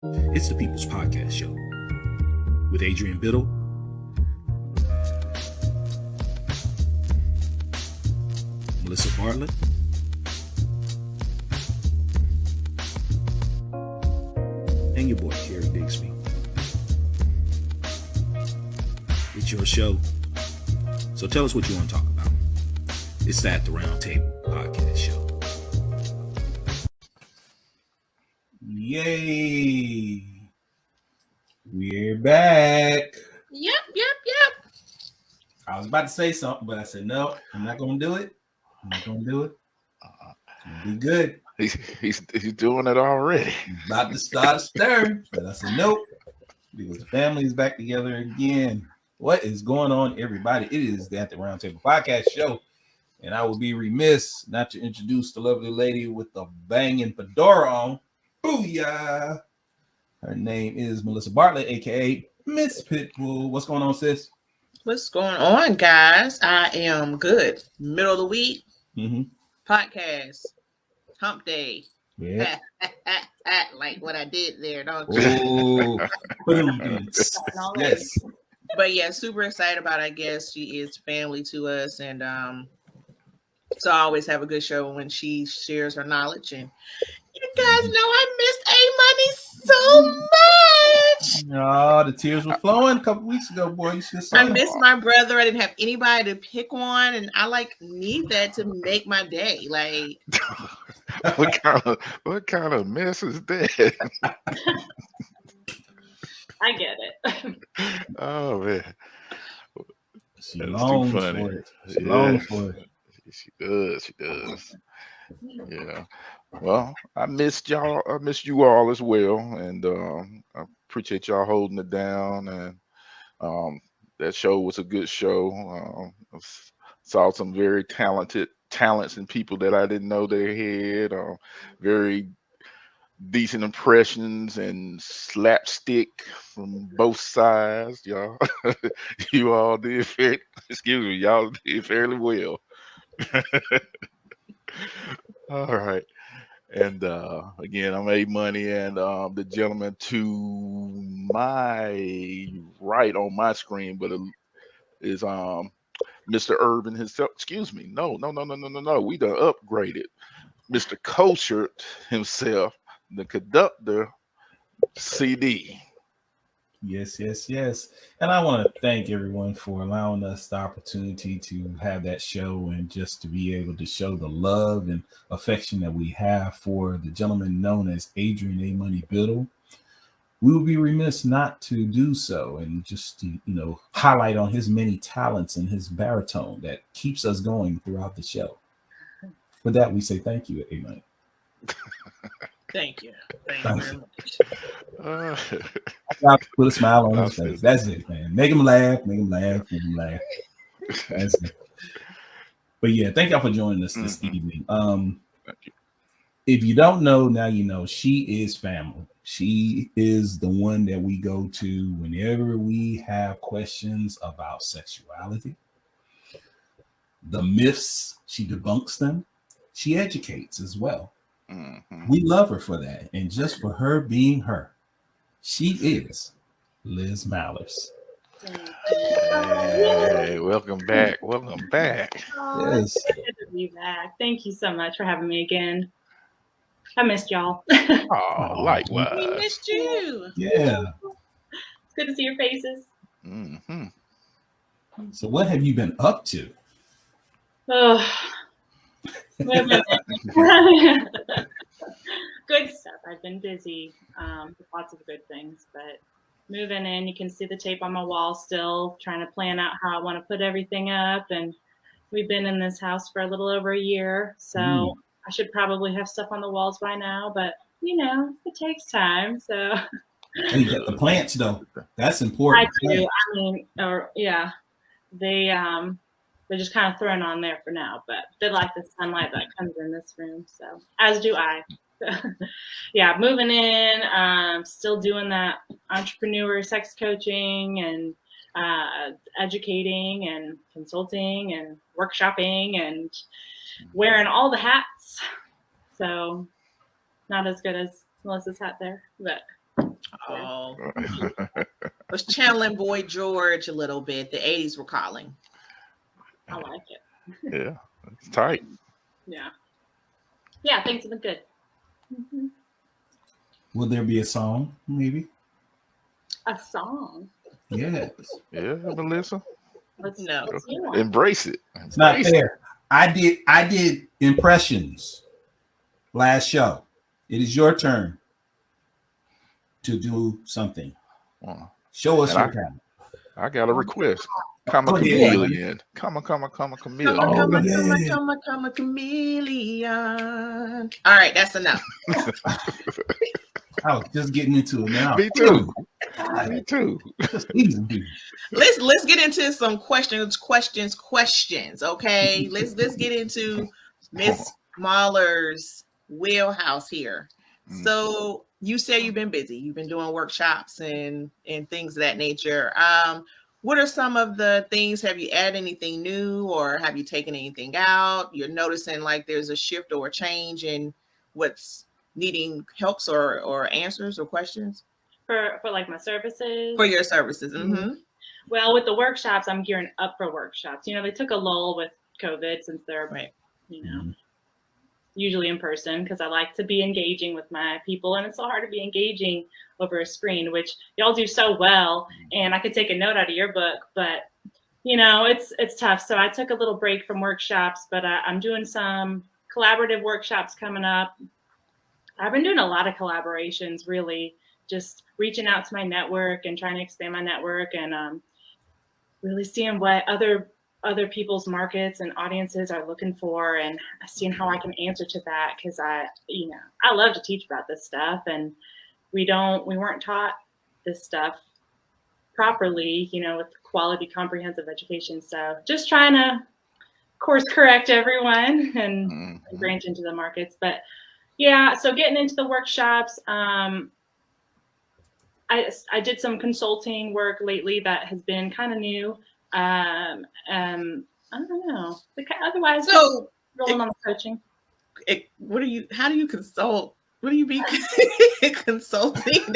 It's the People's Podcast Show with Adrian Biddle, Melissa Bartlett, and your boy, Kerry Bigsby. It's your show, so tell us what you want to talk about. It's the Round Table Podcast Show. Yay! We're back. Yep. I was about to say something, but I said, no, I'm not going to do it. It's going to be good. He's doing it already. About to start a stir, but I said, nope, because the family is back together again. What is going on, everybody? It is the Round Table Podcast Show, and I will be remiss not to introduce the lovely lady with the banging fedora on. Booyah! Her name is Melissa Bartlett, aka Miss Pitbull. What's going on, sis? What's going on, guys? I am good. Middle of the week, podcast, hump day. Yeah. Like what I did there, don't you? Yes. But yeah, super excited about it. I guess she is family to us, and so I always have a good show when she shares her knowledge. And you guys know I missed A Money so much. Oh, the tears were flowing a couple weeks ago, boy. You should I missed my brother. I didn't have anybody to pick on, and I need that to make my day. Like, what kind of mess is that? I get it. Oh man, she longs for it. She longs for it. She does. Yeah. Well, I missed y'all. I missed you all as well, and I appreciate y'all holding it down. And that show was a good show. I saw some very talents and people that I didn't know they had. Very decent impressions and slapstick from both sides, y'all. You all did y'all did fairly well. All right. And again, I'm A Money, and the gentleman to my right on my screen, but is Mr. Urban himself. Excuse me. No. We done upgraded. Mr. Cultured himself, the conductor, CD. Yes. And I want to thank everyone for allowing us the opportunity to have that show and just to be able to show the love and affection that we have for the gentleman known as Adrian A. Money Biddle. We would be remiss not to do so and just to, highlight on his many talents and his baritone that keeps us going throughout the show. For that, we say thank you, A. Money. thank you very much. Put a smile on his face. That's it, man. Make him laugh. That's it. But yeah, thank y'all for joining us this evening. If you don't know, now you know. She is family. She is the one that we go to whenever we have questions about sexuality. The myths, she debunks them. She educates as well. We love her for that. And just for her being her, she is Liz Mallers. Hey, welcome back. Yes. Good to be back. Thank you so much for having me again. I missed y'all. Oh, likewise. We missed you. Yeah. It's good to see your faces. So what have you been up to? Oh, good stuff. I've been busy with lots of good things, but moving in, you can see the tape on my wall still, trying to plan out how I want to put everything up. And we've been in this house for a little over a year, so I should probably have stuff on the walls by now, but it takes time. So you got the plants though. That's important. I do. I mean, they're just kind of thrown on there for now, but they like the sunlight that comes in this room. So as do I. Yeah, moving in, still doing that entrepreneur sex coaching and educating and consulting and workshopping and wearing all the hats. So not as good as Melissa's hat there, but Oh, was channeling Boy George a little bit. The 80s were calling. I like it. Yeah, it's tight. Yeah. Yeah, things have been good. Mm-hmm. Will there be a song, maybe? A song? Yes. Yeah, Melissa. Let's No. do one. Embrace it. It's not Embrace it. fair. I did impressions last show. It is your turn to do something. Show us And your talent. I got a request. Come a Go ahead. chameleon. Come a chameleon. Come a chameleon. All right, that's enough. I was just getting into it now. Me too. Me too. Just easy. Let's get into some questions. Okay, let's get into Miss Mahler's wheelhouse here. So you say you've been busy. You've been doing workshops and things of that nature. What are some of the things? Have you added anything new, or have you taken anything out? You're noticing like there's a shift or a change in what's needing helps or answers or questions for like my services, for your services. Mm-hmm. Well, with the workshops, I'm gearing up for workshops. They took a lull with COVID since they're usually in person, because I like to be engaging with my people, and it's so hard to be engaging over a screen, which y'all do so well. And I could take a note out of your book, but it's tough. So I took a little break from workshops, but I'm doing some collaborative workshops coming up. I've been doing a lot of collaborations, really just reaching out to my network and trying to expand my network, and really seeing what other people's markets and audiences are looking for, and seeing how I can answer to that. Because I love to teach about this stuff, and we weren't taught this stuff properly, with quality comprehensive education. So just trying to course correct everyone and branch into the markets. But yeah, so getting into the workshops, I did some consulting work lately that has been kind of new. I don't know. Otherwise, so rolling on the coaching. How do you consult? What do you be consulting?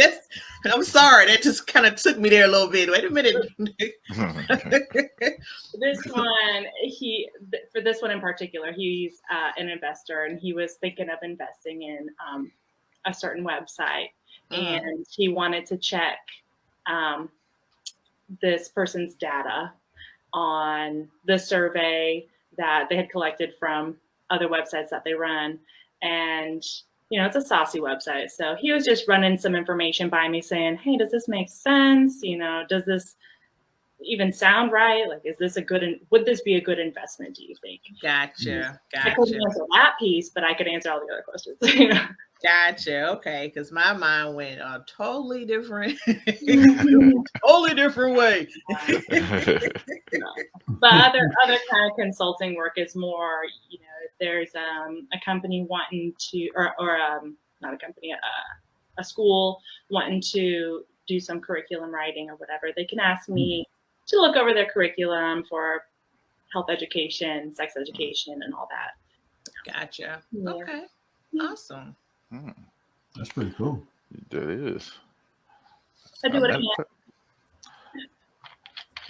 I'm sorry, that just kind of took me there a little bit. Wait a minute. This one in particular, he's an investor, and he was thinking of investing in a certain website, and he wanted to check this person's data on the survey that they had collected from other websites that they run. And it's a saucy website. So he was just running some information by me saying, hey, does this make sense? Does this even sound right? Like, would this be a good investment, do you think? Gotcha. I couldn't answer that piece, but I could answer all the other questions. Gotcha. Okay. Because my mind went a totally different way. But other kind of consulting work is more, if there's a company wanting to, or not a company, a school wanting to do some curriculum writing or whatever, they can ask me to look over their curriculum for health education, sex education, and all that. Gotcha. Yeah. Okay. Awesome. That's pretty cool. That is. I do what I can.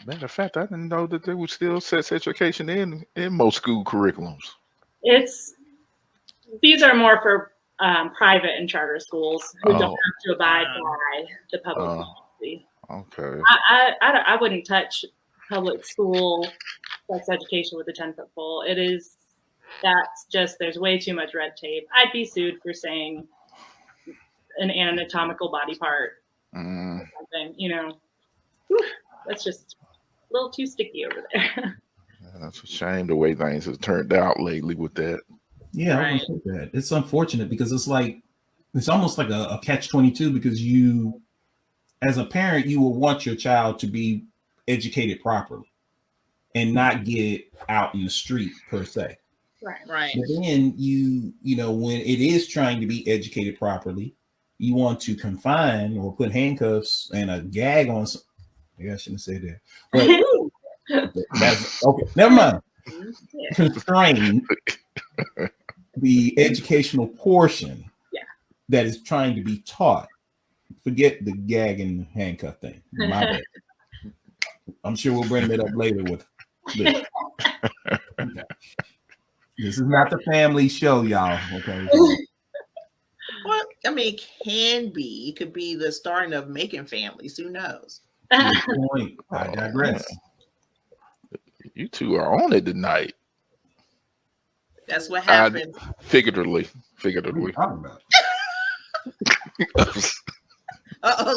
Matter of fact, I didn't know that there was still sex education in most school curriculums. These are more for private and charter schools who don't have to abide by the public policy. Okay. I wouldn't touch public school sex education with a 10-foot pole. There's way too much red tape. I'd be sued for saying an anatomical body part or something, that's just a little too sticky over there. Yeah, that's a shame the way things have turned out lately with that. Yeah, I would say that. It's unfortunate because it's almost like a catch-22, because you, as a parent, you will want your child to be educated properly and not get out in the street per se. Right. But then when it is trying to be educated properly, you want to confine or put handcuffs and a gag on some. Maybe I shouldn't say that. But that's okay. Never mind. Constrain the educational portion that is trying to be taught. forget the gag and handcuff thing. My bad. I'm sure we'll bring that up later with this. Okay. This is not the family show, y'all. Okay. Well, I mean, it can be. It could be the starting of making families. Who knows? Good point. I digress. You two are on it tonight. That's what happened. Figuratively. What are you talking about?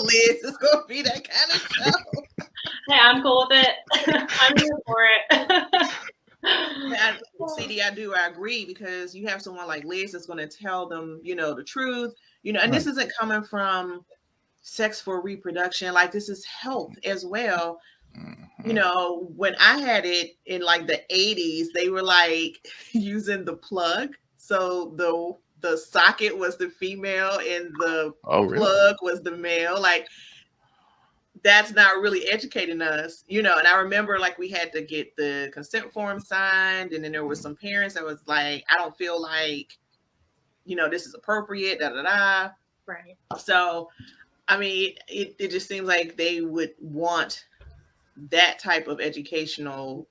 Liz, it's gonna be that kind of show. Hey, I'm cool with it. I'm here for it. CD, I agree, because you have someone like Liz that's going to tell them, the truth, and this isn't coming from sex for reproduction. Like, this is health as well. Mm-hmm. When I had it in like the 80s, they were like using the plug. So the socket was the female and the plug was the male. Like, that's not really educating us, and I remember like we had to get the consent form signed, and then there was some parents that was like, I don't feel like, this is appropriate, Right. So, I mean, it just seems like they would want that type of educational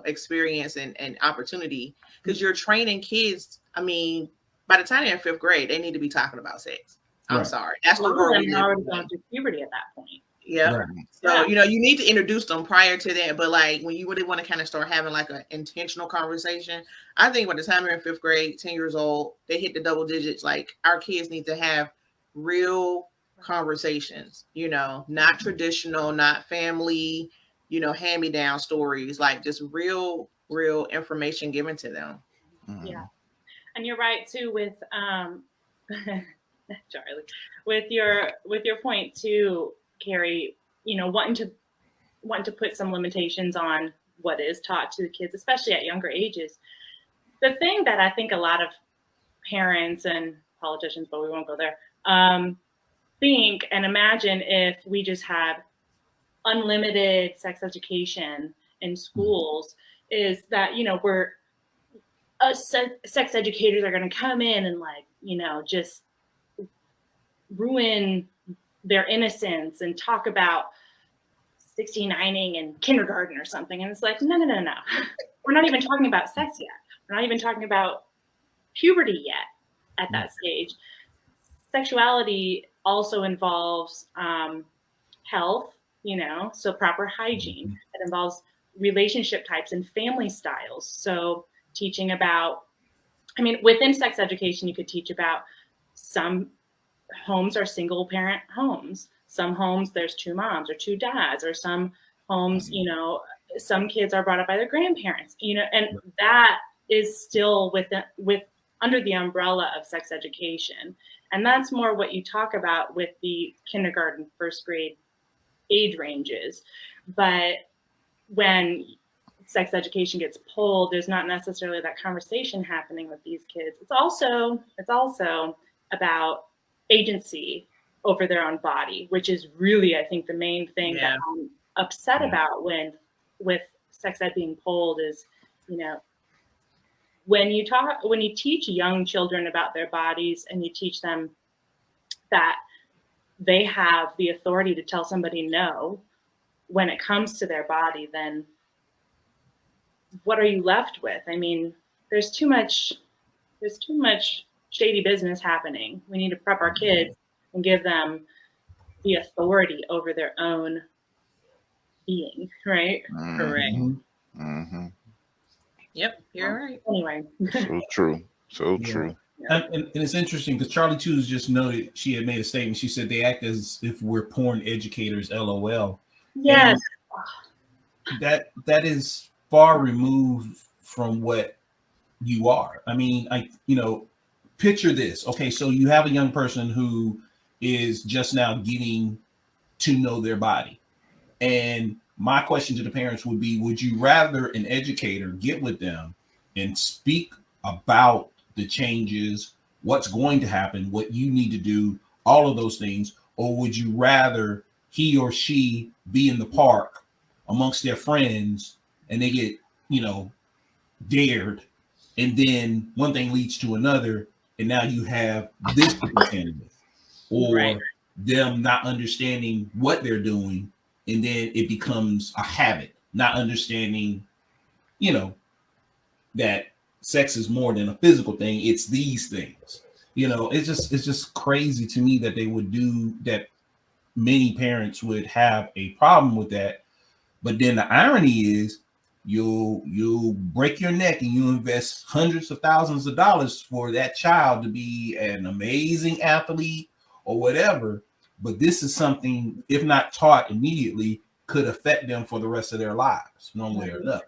experience and opportunity, because you're training kids. I mean, by the time they're in 5th grade, they need to be talking about sex. I'm sorry. That's the world we live in. Going through puberty at that point. Yeah. Right. So, you need to introduce them prior to that. But like, when you really want to kind of start having like an intentional conversation, I think by the time they're in 5th grade, 10 years old, they hit the double digits. Like, our kids need to have real conversations, not traditional, not family, hand-me-down stories, like just real information given to them. Yeah. And you're right too with Charlie, with your point too, Carrie, wanting to put some limitations on what is taught to the kids, especially at younger ages. The thing that I think a lot of parents and politicians, but we won't go there, think and imagine if we just had unlimited sex education in schools, is that, we're sex educators are going to come in and like, just ruin their innocence and talk about 69ing in kindergarten or something. And it's like, no. We're not even talking about sex yet. We're not even talking about puberty yet at that stage. Sexuality also involves health, so proper hygiene. It involves relationship types and family styles. So teaching about, within sex education, you could teach about some homes are single parent homes. Some homes there's 2 moms or 2 dads, or some homes, some kids are brought up by their grandparents, and that is still under the umbrella of sex education. And that's more what you talk about with the kindergarten, 1st grade age ranges. But when sex education gets pulled, there's not necessarily that conversation happening with these kids. It's also about agency over their own body, which is really, I think, the main thing that I'm upset about with sex ed being pulled is, when you teach young children about their bodies and you teach them that they have the authority to tell somebody no when it comes to their body, then what are you left with? There's too much shady business happening. We need to prep our kids and give them the authority over their own being, right? Mm-hmm. Correct. Mm-hmm. Yep, you're right. Anyway. So true. So true. And it's interesting because Charlie Tooze just noted, she had made a statement. She said they act as if we're porn educators, LOL. Yes. And that is far removed from what you are. Picture this. Okay, so you have a young person who is just now getting to know their body. And my question to the parents would be, would you rather an educator get with them and speak about the changes, what's going to happen, what you need to do, all of those things? Or would you rather he or she be in the park amongst their friends and they get, dared, and then one thing leads to another, and now you have this candidate or them not understanding what they're doing, and then it becomes a habit, not understanding, you know, that sex is more than a physical thing. It's these things. You know, it's just crazy to me that they would do that. Many parents would have a problem with that. But then the irony is you'll break your neck and you invest hundreds of thousands of dollars for that child to be an amazing athlete or whatever. But this is something, if not taught immediately, could affect them for the rest of their lives, one way or another.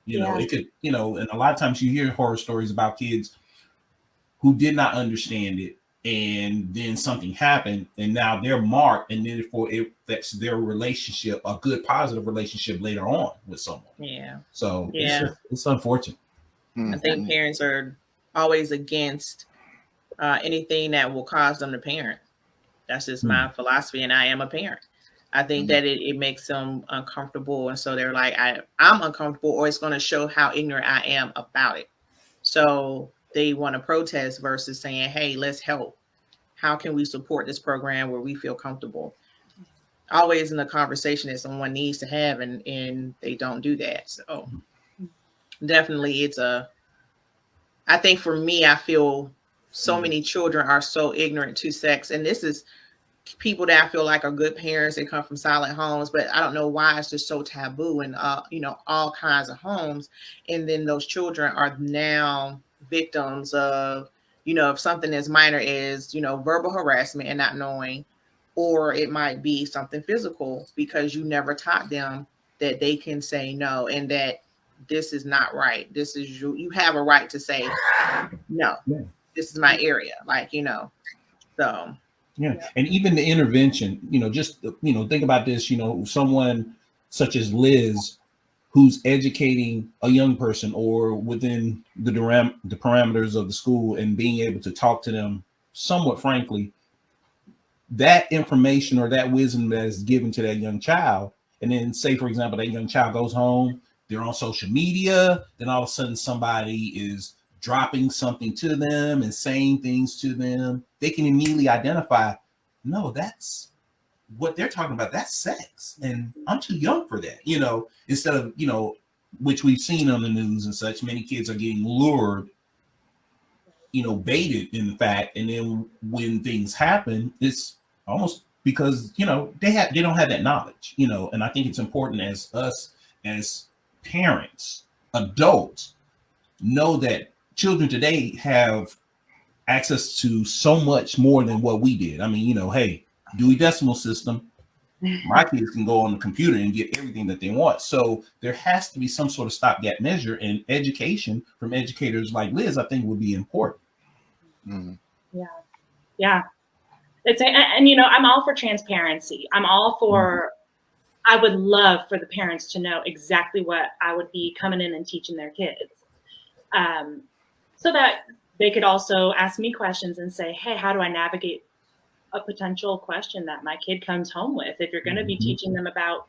You know, it could, you know, and a lot of times you hear horror stories about kids who did not understand it, and then something happened, and now they're marked, and therefore that's their relationship, a good positive relationship later on with someone. Yeah. So yeah, it's unfortunate. I think parents are always against anything that will cause them to parent. That's just my philosophy, and I am a parent. I think that it makes them uncomfortable, and so they're like, I'm uncomfortable, or it's going to show how ignorant I am about it. So they want to protest versus saying, hey, let's help. How can we support this program where we feel comfortable? Always in the conversation that someone needs to have, and they don't do that. So definitely I think for me, I feel so many children are so ignorant to sex. And this is people that I feel like are good parents. They come from solid homes, but I don't know why it's just so taboo in all kinds of homes. And then those children are now victims of, if something as minor as, verbal harassment and not knowing, or it might be something physical because you never taught them that they can say no, and that this is not right. This is you have a right to say no. Yeah. This is my area. So yeah. And even the intervention, just think about this, someone such as Liz, who's educating a young person or within the parameters of the school and being able to talk to them somewhat frankly, that information or that wisdom that is given to that young child. And then say, for example, that young child goes home, they're on social media, then all of a sudden somebody is dropping something to them and saying things to them. They can immediately identify, no, that's what they're talking about. That's sex. And I'm too young for that, instead of, which we've seen on the news and such, many kids are getting lured, baited in fact. And then when things happen, it's almost because, they don't have that knowledge, and I think it's important as us, as parents, adults, know that children today have access to so much more than what we did. I mean, hey, Dewey Decimal System, my kids can go on the computer and get everything that they want. So there has to be some sort of stopgap measure, and education from educators like Liz, I think, would be important. Yeah. And I'm all for transparency. I'm all for, I would love for the parents to know exactly what I would be coming in and teaching their kids. So that they could also ask me questions and say, hey, how do I navigate a potential question that my kid comes home with? If you're going to be teaching them about,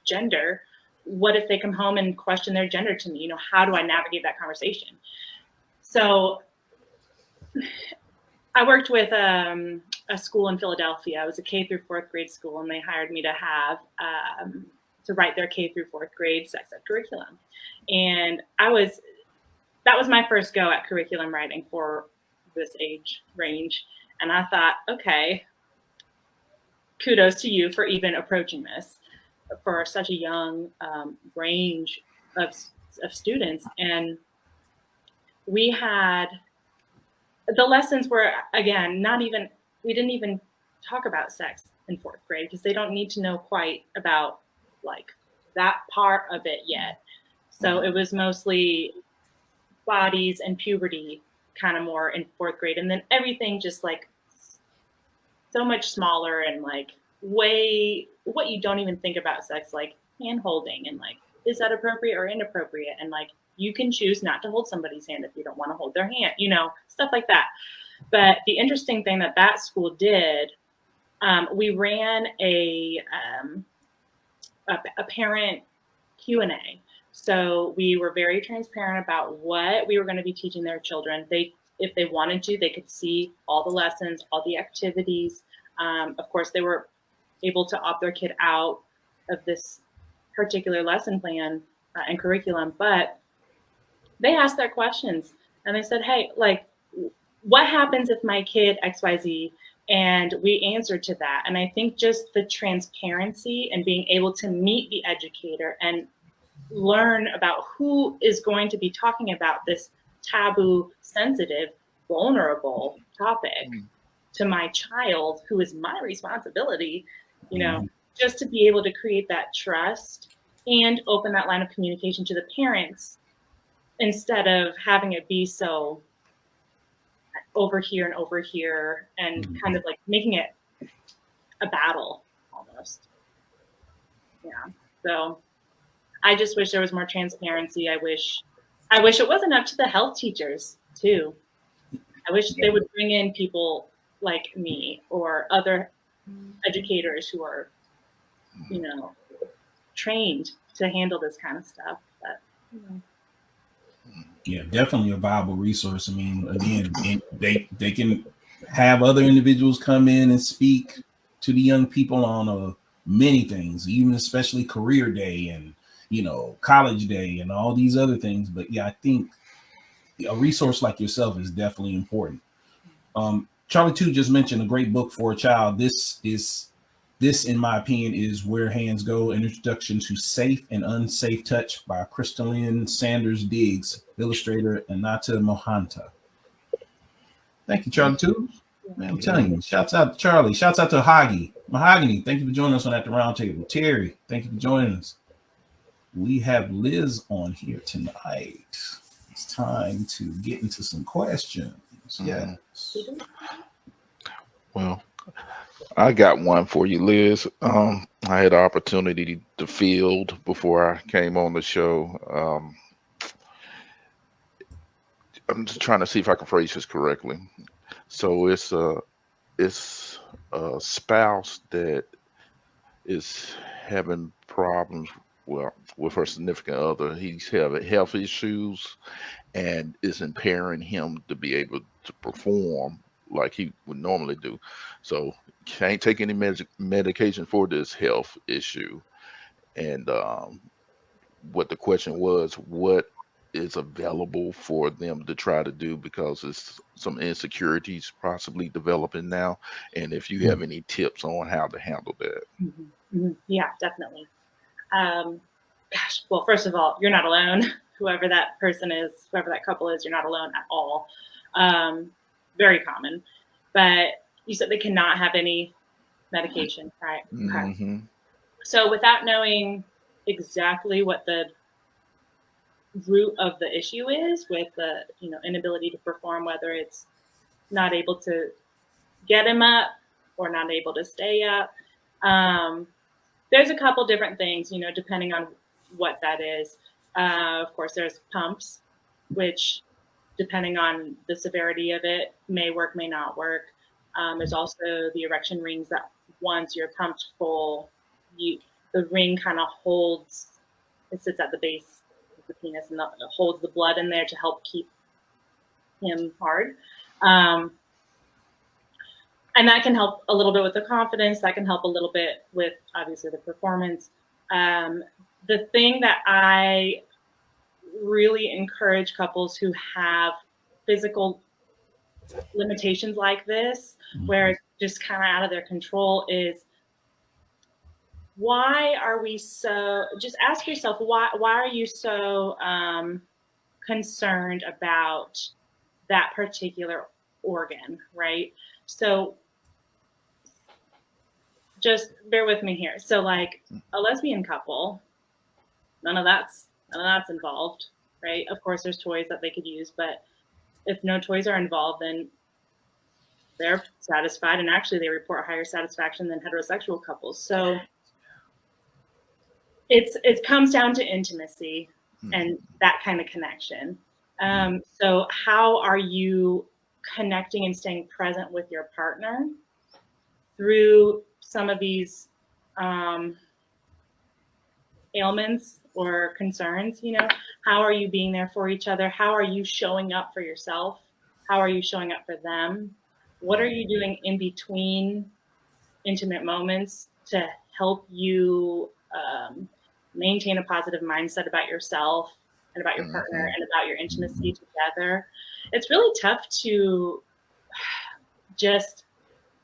gender, what if they come home and question their gender to me? How do I navigate that conversation? So I worked with a school in Philadelphia. It was a K through 4th grade school, and they hired me to have to write their K through 4th grade sex ed curriculum. And that was my first go at curriculum writing for this age range. And I thought, okay, kudos to you for even approaching this for such a young range of students. And we had, the lessons were, again, we didn't even talk about sex in 4th grade because they don't need to know quite about that part of it yet. So it was mostly bodies and puberty kind of more in 4th grade. And then everything just so much smaller and way what you don't even think about sex, like hand holding and is that appropriate or inappropriate? And you can choose not to hold somebody's hand if you don't want to hold their hand, stuff like that. But the interesting thing that school did, we ran a parent Q&A. So we were very transparent about what we were going to be teaching their children. If they wanted to, they could see all the lessons, all the activities. Of course, they were able to opt their kid out of this particular lesson plan and curriculum, but they asked their questions and they said, hey, like, what happens if my kid XYZ? And we answered to that. And I think just the transparency and being able to meet the educator and learn about who is going to be talking about this taboo, sensitive, vulnerable topic to my child, who is my responsibility, you know, just to be able to create that trust and open that line of communication to the parents instead of having it be so over here and kind of like making it a battle almost. Yeah. So I just wish there was more transparency. I wish it wasn't up to the health teachers too. I wish they would bring in people like me or other educators who are, you know, trained to handle this kind of stuff. But, you know. Yeah, definitely a viable resource. I mean, again, they can have other individuals come in and speak to the young people on many things, even especially career day and, you know, college day and all these other things. But yeah, I think a resource like yourself is definitely important. Charlie too just mentioned a great book for a child. This, in my opinion, is Where Hands Go: An Introduction to Safe and Unsafe Touch by Crystalline Sanders Diggs, illustrator Anata Mohanta. Thank you, Charlie too. Man, I'm telling you, shouts out to Charlie. Shouts out to Mahogany. Thank you for joining us on At the Round Table. Terry, thank you for joining us. We have Liz on here tonight. It's time to get into some questions. Yes. Well, I got one for you, Liz. I had the opportunity to field before I came on the show. I'm just trying to see if I can phrase this correctly. So it's a spouse that is having problems, well, with her significant other. He's having health issues and is impairing him to be able to perform like he would normally do. So can't take any medication for this health issue. And what the question was, what is available for them to try to do, because it's some insecurities possibly developing now, and if you have any tips on how to handle that. Yeah, definitely. Gosh, well, first of all, you're not alone. Whoever that person is, whoever that couple is, you're not alone at all. Very common. But you said they cannot have any medication, right? Okay. So without knowing exactly what the root of the issue is with the, you know, inability to perform, whether it's not able to get him up or not able to stay up, there's a couple different things, you know, depending on what that is. Of course, there's pumps, which, depending on the severity of it, may work, may not work. There's also the erection rings that once you're pumped full, the ring kind of holds, it sits at the base of the penis and holds the blood in there to help keep him hard. And that can help a little bit with the confidence. That can help a little bit with, obviously, the performance. The thing that I really encourage couples who have physical limitations like this, where it's just kind of out of their control, is why are we so, just ask yourself, why are you so concerned about that particular organ, right? So just bear with me here. So like a lesbian couple, none of that's involved, right? Of course, there's toys that they could use, but if no toys are involved, then they're satisfied, and actually they report higher satisfaction than heterosexual couples. So it comes down to intimacy and that kind of connection. So how are you connecting and staying present with your partner through some of these ailments or concerns? You know, how are you being there for each other? How are you showing up for yourself? How are you showing up for them? What are you doing in between intimate moments to help you maintain a positive mindset about yourself and about your partner and about your intimacy together. It's really tough to just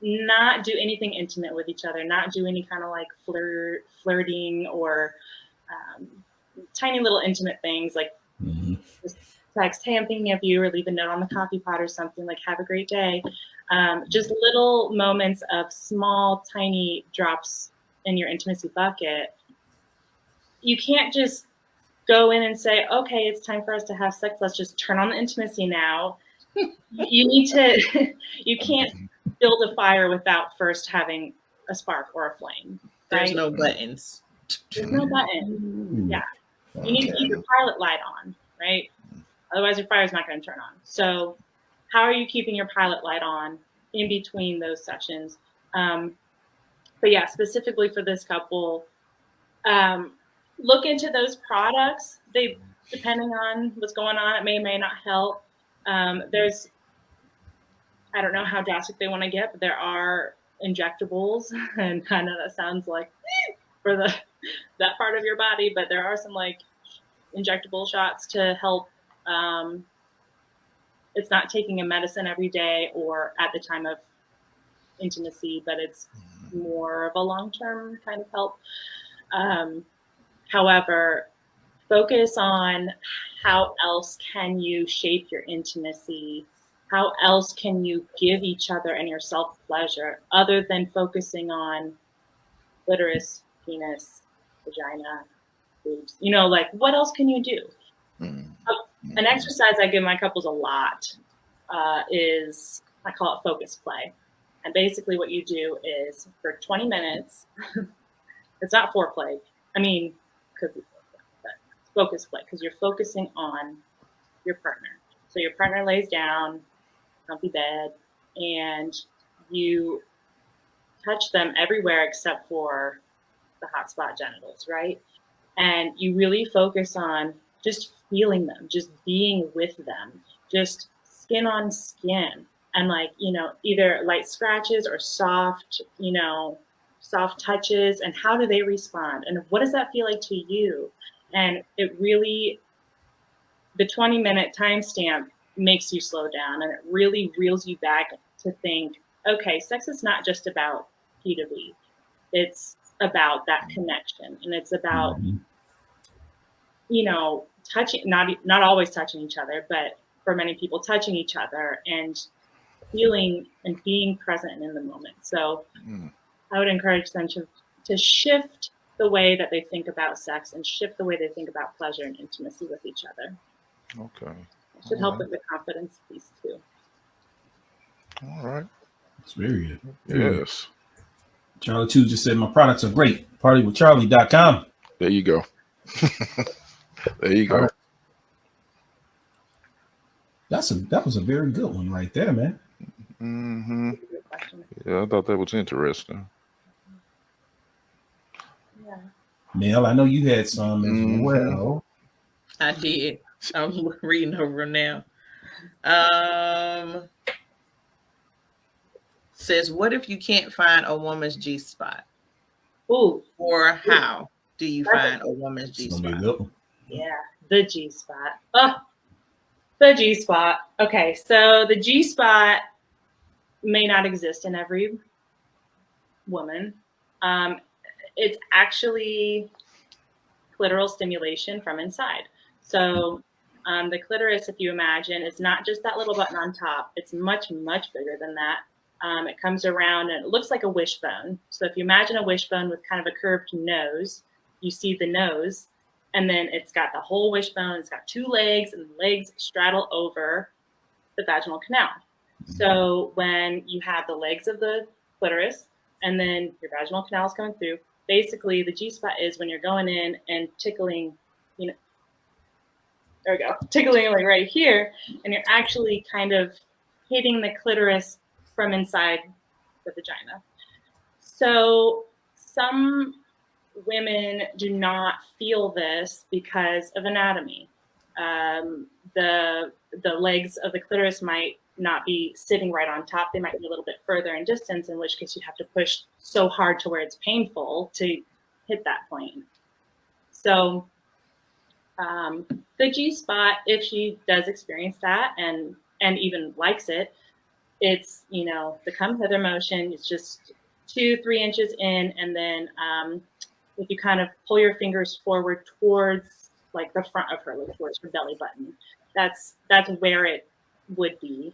not do anything intimate with each other, not do any kind of like flirting or tiny little intimate things like just text, hey, I'm thinking of you, or leave a note on the coffee pot or something, like have a great day. Just little moments of small, tiny drops in your intimacy bucket. You can't just go in and say, okay, it's time for us to have sex. Let's just turn on the intimacy now. You need to, you can't build a fire without first having a spark or a flame. Right? There's no buttons. There's no button. Yeah. You need to keep your pilot light on, right? Otherwise your fire's not going to turn on. So how are you keeping your pilot light on in between those sessions? But yeah, specifically for this couple, look into those products. They, depending on what's going on, it may or may not help. There's, I don't know how drastic they want to get, but there are injectables, and I know that sounds like for that part of your body, but there are some like injectable shots to help. It's not taking a medicine every day or at the time of intimacy, but it's more of a long-term kind of help. However, focus on how else can you shape your intimacy. How else can you give each other and yourself pleasure other than focusing on clitoris, penis, vagina, boobs? You know, like what else can you do? An exercise I give my couples a lot is, I call it focus play. And basically what you do is for 20 minutes, it's not foreplay. I mean, could be foreplay, but focus play, because you're focusing on your partner. So your partner lays down, comfy bed, and you touch them everywhere except for the hot spot genitals, right? And you really focus on just feeling them, just being with them, just skin on skin, and like, you know, either light scratches or soft, you know, soft touches, and how do they respond? And what does that feel like to you? And it really, the 20-minute timestamp makes you slow down, and it really reels you back to think, okay, sex is not just about P2V. It's about that connection, and it's about, you know, touching, not always touching each other, but for many people, touching each other and feeling and being present in the moment. So I would encourage them to shift the way that they think about sex and shift the way they think about pleasure and intimacy with each other. Okay. It should help with the confidence piece too. All right. It's very good. Yes. Charlie 2 just said, my products are great. Partywithcharlie.com. There you go. There you go. Right. That was a very good one right there, man. Yeah, I thought that was interesting. Yeah. Mel, I know you had some as well. I did. I'm reading over now. Says, what if you can't find a woman's G-spot? Ooh. Or how do you find a woman's G-spot? Yeah, the G-spot. Oh, the G-spot. Okay, so the G-spot may not exist in every woman. It's actually clitoral stimulation from inside. So the clitoris, if you imagine, is not just that little button on top. It's much, much bigger than that. It comes around and it looks like a wishbone. So if you imagine a wishbone with kind of a curved nose, you see the nose, and then it's got the whole wishbone. It's got two legs, and the legs straddle over the vaginal canal. So when you have the legs of the clitoris and then your vaginal canal is coming through, basically the G-spot is when you're going in and tickling, you know, there we go, tickling like right here, and you're actually kind of hitting the clitoris from inside the vagina. So some women do not feel this because of anatomy. The legs of the clitoris might not be sitting right on top. They might be a little bit further in distance, in which case you have to push so hard to where it's painful to hit that point. So the G spot, if she does experience that and even likes it, it's, you know, the come hither motion. It's just 2-3 inches in, and then if you kind of pull your fingers forward towards like the front of her, like towards her belly button, that's where it would be.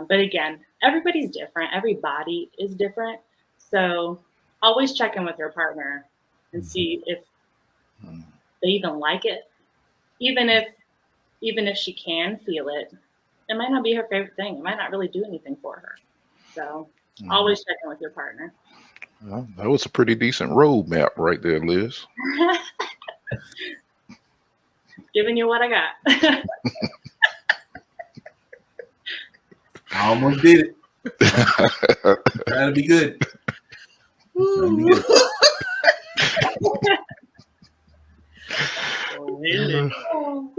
But again, everybody's different. Every body is different. So always check in with your partner and see if they even like it. Even if she can feel it, it might not be her favorite thing. It might not really do anything for her. So always check in with your partner. Well, that was a pretty decent roadmap right there, Liz. Giving you what I got. I almost did it. Trying to be good. Trying to be good.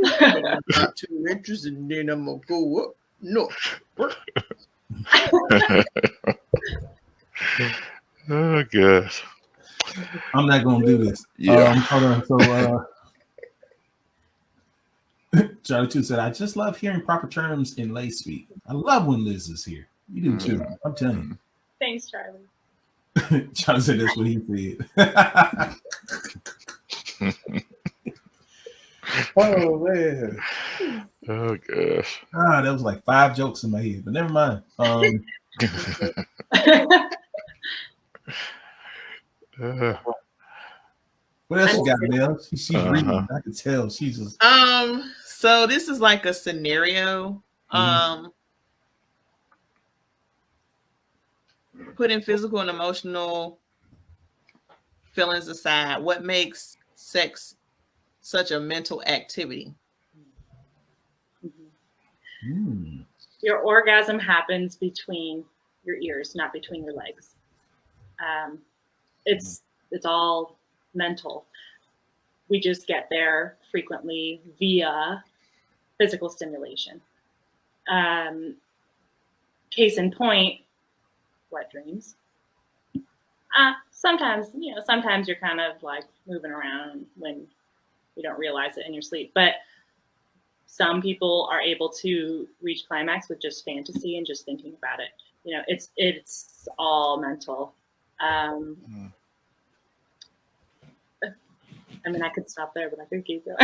I'm not 2 inches, and then I'm gonna go up. No. Oh gosh. I'm not gonna do this. Yeah. Hold on. So Charlie 2 said, I just love hearing proper terms in lay speak. I love when Liz is here. You do too. I'm telling you. Thanks, Charlie. Charlie said that's what he said. Oh man. Oh gosh. That was like 5 jokes in my head, but never mind. What else you got, Mel? She's reading. I can tell she's just. So this is like a scenario. Putting physical and emotional feelings aside, what makes sex such a mental activity? Your orgasm happens between your ears, not between your legs. It's all mental. We just get there frequently via physical stimulation. Case in point, wet dreams. Sometimes you're kind of like moving around when you don't realize it in your sleep. But some people are able to reach climax with just fantasy and just thinking about it. You know, it's all mental. I mean, I could stop there, but I could keep going.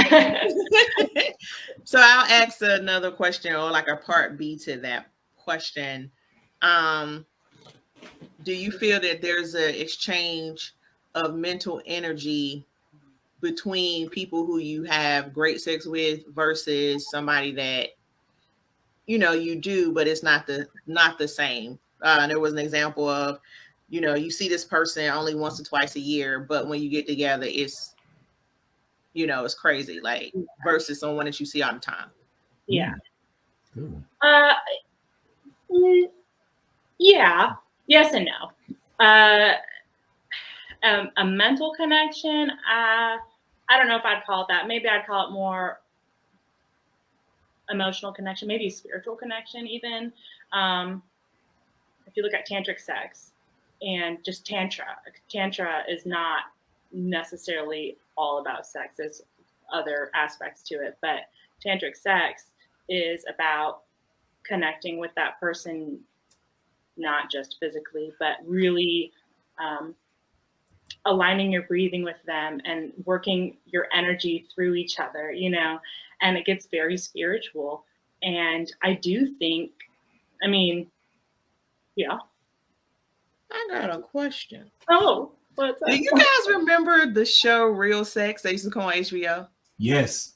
So I'll ask another question, or like a part B to that question. Do you feel that there's an exchange of mental energy between people who you have great sex with versus somebody that, you know, you do, but it's not the same? There was an example of, you know, you see this person only once or twice a year, but when you get together, it's, you know, it's crazy, like versus someone that you see all the time. Yeah. Cool. Yeah. Yes and no. A mental connection, I don't know if I'd call it that. Maybe I'd call it more emotional connection, maybe spiritual connection even. If you look at tantric sex and just tantra is not necessarily all about sex. There's other aspects to it, but tantric sex is about connecting with that person, not just physically, but really aligning your breathing with them and working your energy through each other, you know, and it gets very spiritual. And I do think, I mean, yeah. I got a question. Oh, what's up? Do you guys remember the show Real Sex? They used to come on HBO. Yes.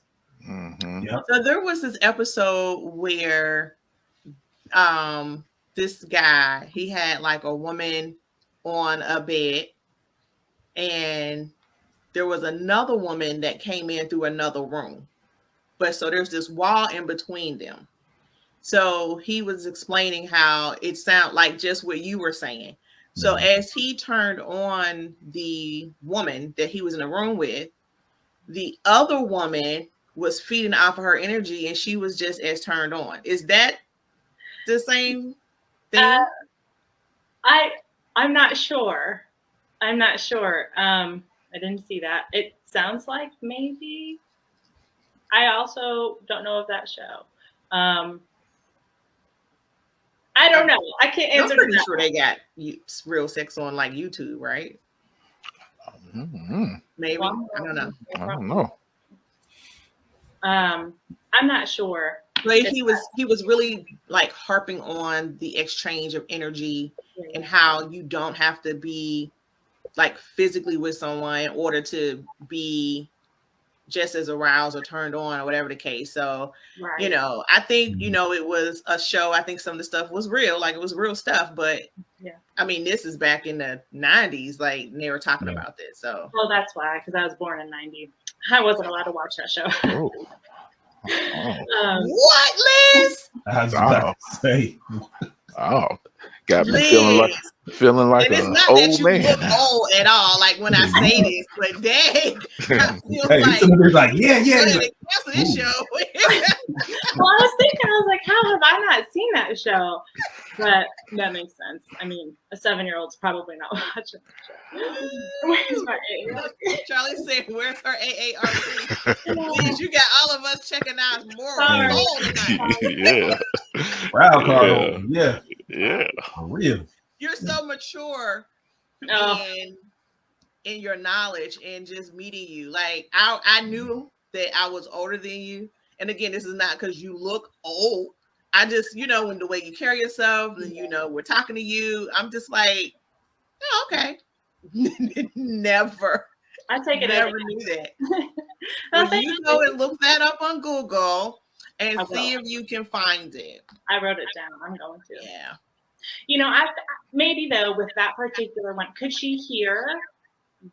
Yep. So there was this episode where this guy, he had like a woman on a bed, and there was another woman that came in through another room. But so there's this wall in between them. So he was explaining how it sounded like just what you were saying. So as he turned on the woman that he was in a room with, the other woman was feeding off of her energy, and she was just as turned on. Is that the same thing? I'm not sure. I'm not sure. I didn't see that. It sounds like maybe. I also don't know of that show. I don't know. I can't answer. I'm pretty sure they got real sex on like YouTube, right? Mm-hmm. Maybe. I don't know. I don't know. I'm not sure. But he was really like harping on the exchange of energy and how you don't have to be like physically with someone in order to be just as aroused or turned on or whatever the case. So, right. I think, it was a show. I think some of the stuff was real, like it was real stuff, but I mean, this is back in the 90s, like they were talking about this. So, well, that's why, because I was born in 90. I wasn't allowed to watch that show. Oh. What, Liz? I was about to say. Oh, got me feeling like and it's an not old that you man. look old at all, like when I say this, but dang, I feel like somebody's like, yeah. Cancel this show. Well, I was thinking, I was like, how have I not seen that show? But that makes sense. I mean, a 7-year-old's probably not watching that show. Where's my AARP? Charlie said, "Where's her AARP?" Please, you got all of us checking out more soul tonight. Yeah. Proud card. Yeah. For real. You're so mature in your knowledge and just meeting you. Like I knew that I was older than you. And again, this is not because you look old. I just, in the way you carry yourself, and we're talking to you. I'm just like, oh, okay. Never. I take it. Never knew that. Well, you go and look that up on Google and see if you can find it. I wrote it down. I'm going to. Yeah. I maybe though with that particular one, could she hear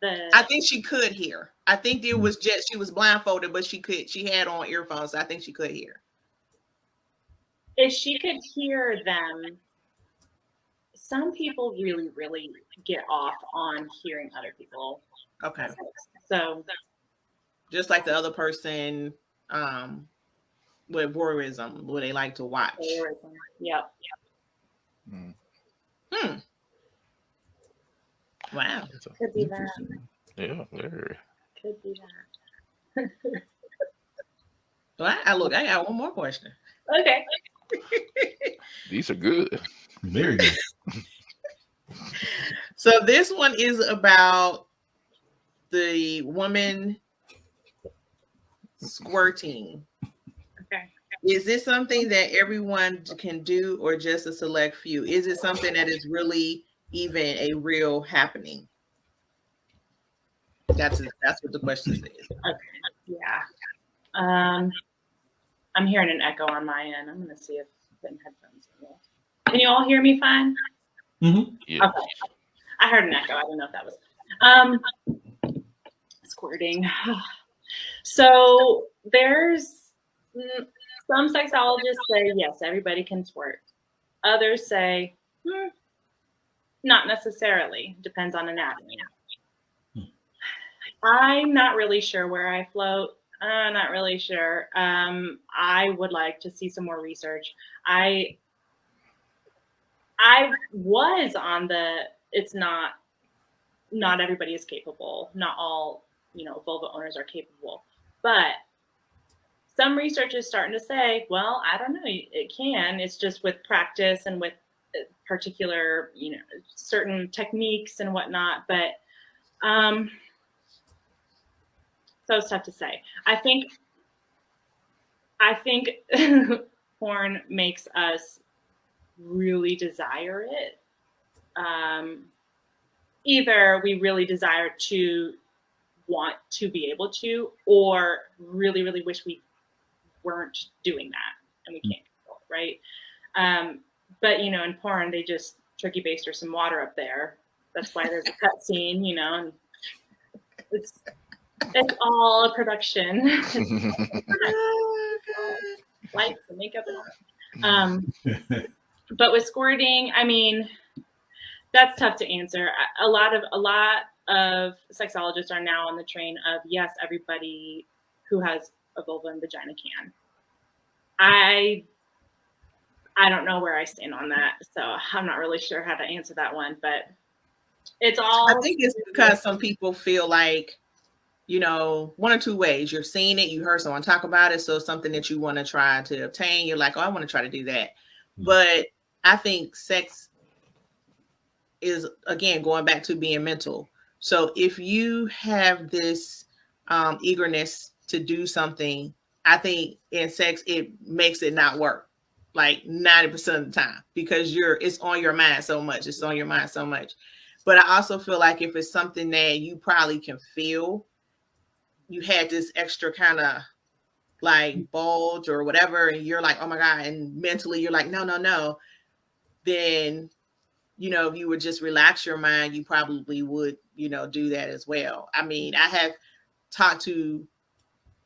the? I think she could hear. I think it was just she was blindfolded, but she had on earphones. So I think she could hear. If she could hear them, some people really, really get off on hearing other people. Okay. So just like the other person with voyeurism, where they like to watch. Yep. Wow. Could be that. Yeah, very. Could be that. Well, I got one more question. Okay. These are good. Very good. So this one is about the woman squirting. Okay. Is this something that everyone can do or just a select few? Is it something that is really even a real happening? That's what the question is. Okay. Yeah. I'm hearing an echo on my end. I'm going to see if the headphones are. Can you all hear me fine? Mm-hmm. Yeah. Okay. I heard an echo. I don't know if that was squirting. So there's some sexologists say yes, everybody can squirt. Others say not necessarily. Depends on anatomy. I'm not really sure where I float. Not really sure. I would like to see some more research. I was on it's not everybody is capable. Not all, vulva owners are capable. But some research is starting to say, well, I don't know, it can. It's just with practice and with particular, certain techniques and whatnot. But so it's tough to say. I think porn makes us really desire it. Either we really desire to want to be able to, or really, really wish we weren't doing that and we can't control it, right? But in porn, they just turkey baste or some water up there. That's why there's a cut scene, and it's all a production. Lights and makeup and all. But with squirting, I mean, that's tough to answer. A lot of sexologists are now on the train of yes, everybody who has a vulva and vagina can. I don't know where I stand on that, so I'm not really sure how to answer that one. But it's all. I think it's because some people feel like, you know, one or two ways. You're seeing it, you heard someone talk about it, so it's something that you want to try to obtain. You're like, oh, I want to try to do that. But I think sex is, again, going back to being mental. So if you have this eagerness to do something, I think in sex it makes it not work like 90% of the time, because it's on your mind so much. It's on your mind so much. But I also feel like if it's something that you probably can feel, you had this extra kind of like bulge or whatever, and you're like, oh my God, and mentally you're like, no, then, you know, if you would just relax your mind, you probably would, you know, do that as well. I mean, I have talked to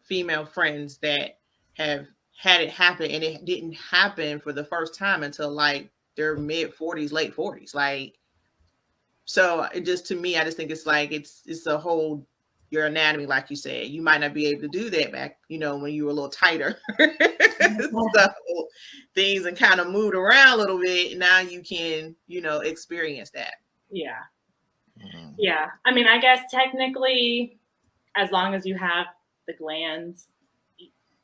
female friends that have had it happen, and it didn't happen for the first time until like their mid 40s, late 40s. Like, so it just, to me, I just think it's like, it's a whole, your anatomy, like you said, you might not be able to do that back, you know, when you were a little tighter. So things and kind of moved around a little bit. Now you can, you know, experience that. Yeah. Yeah. I mean, I guess technically, as long as you have the glands,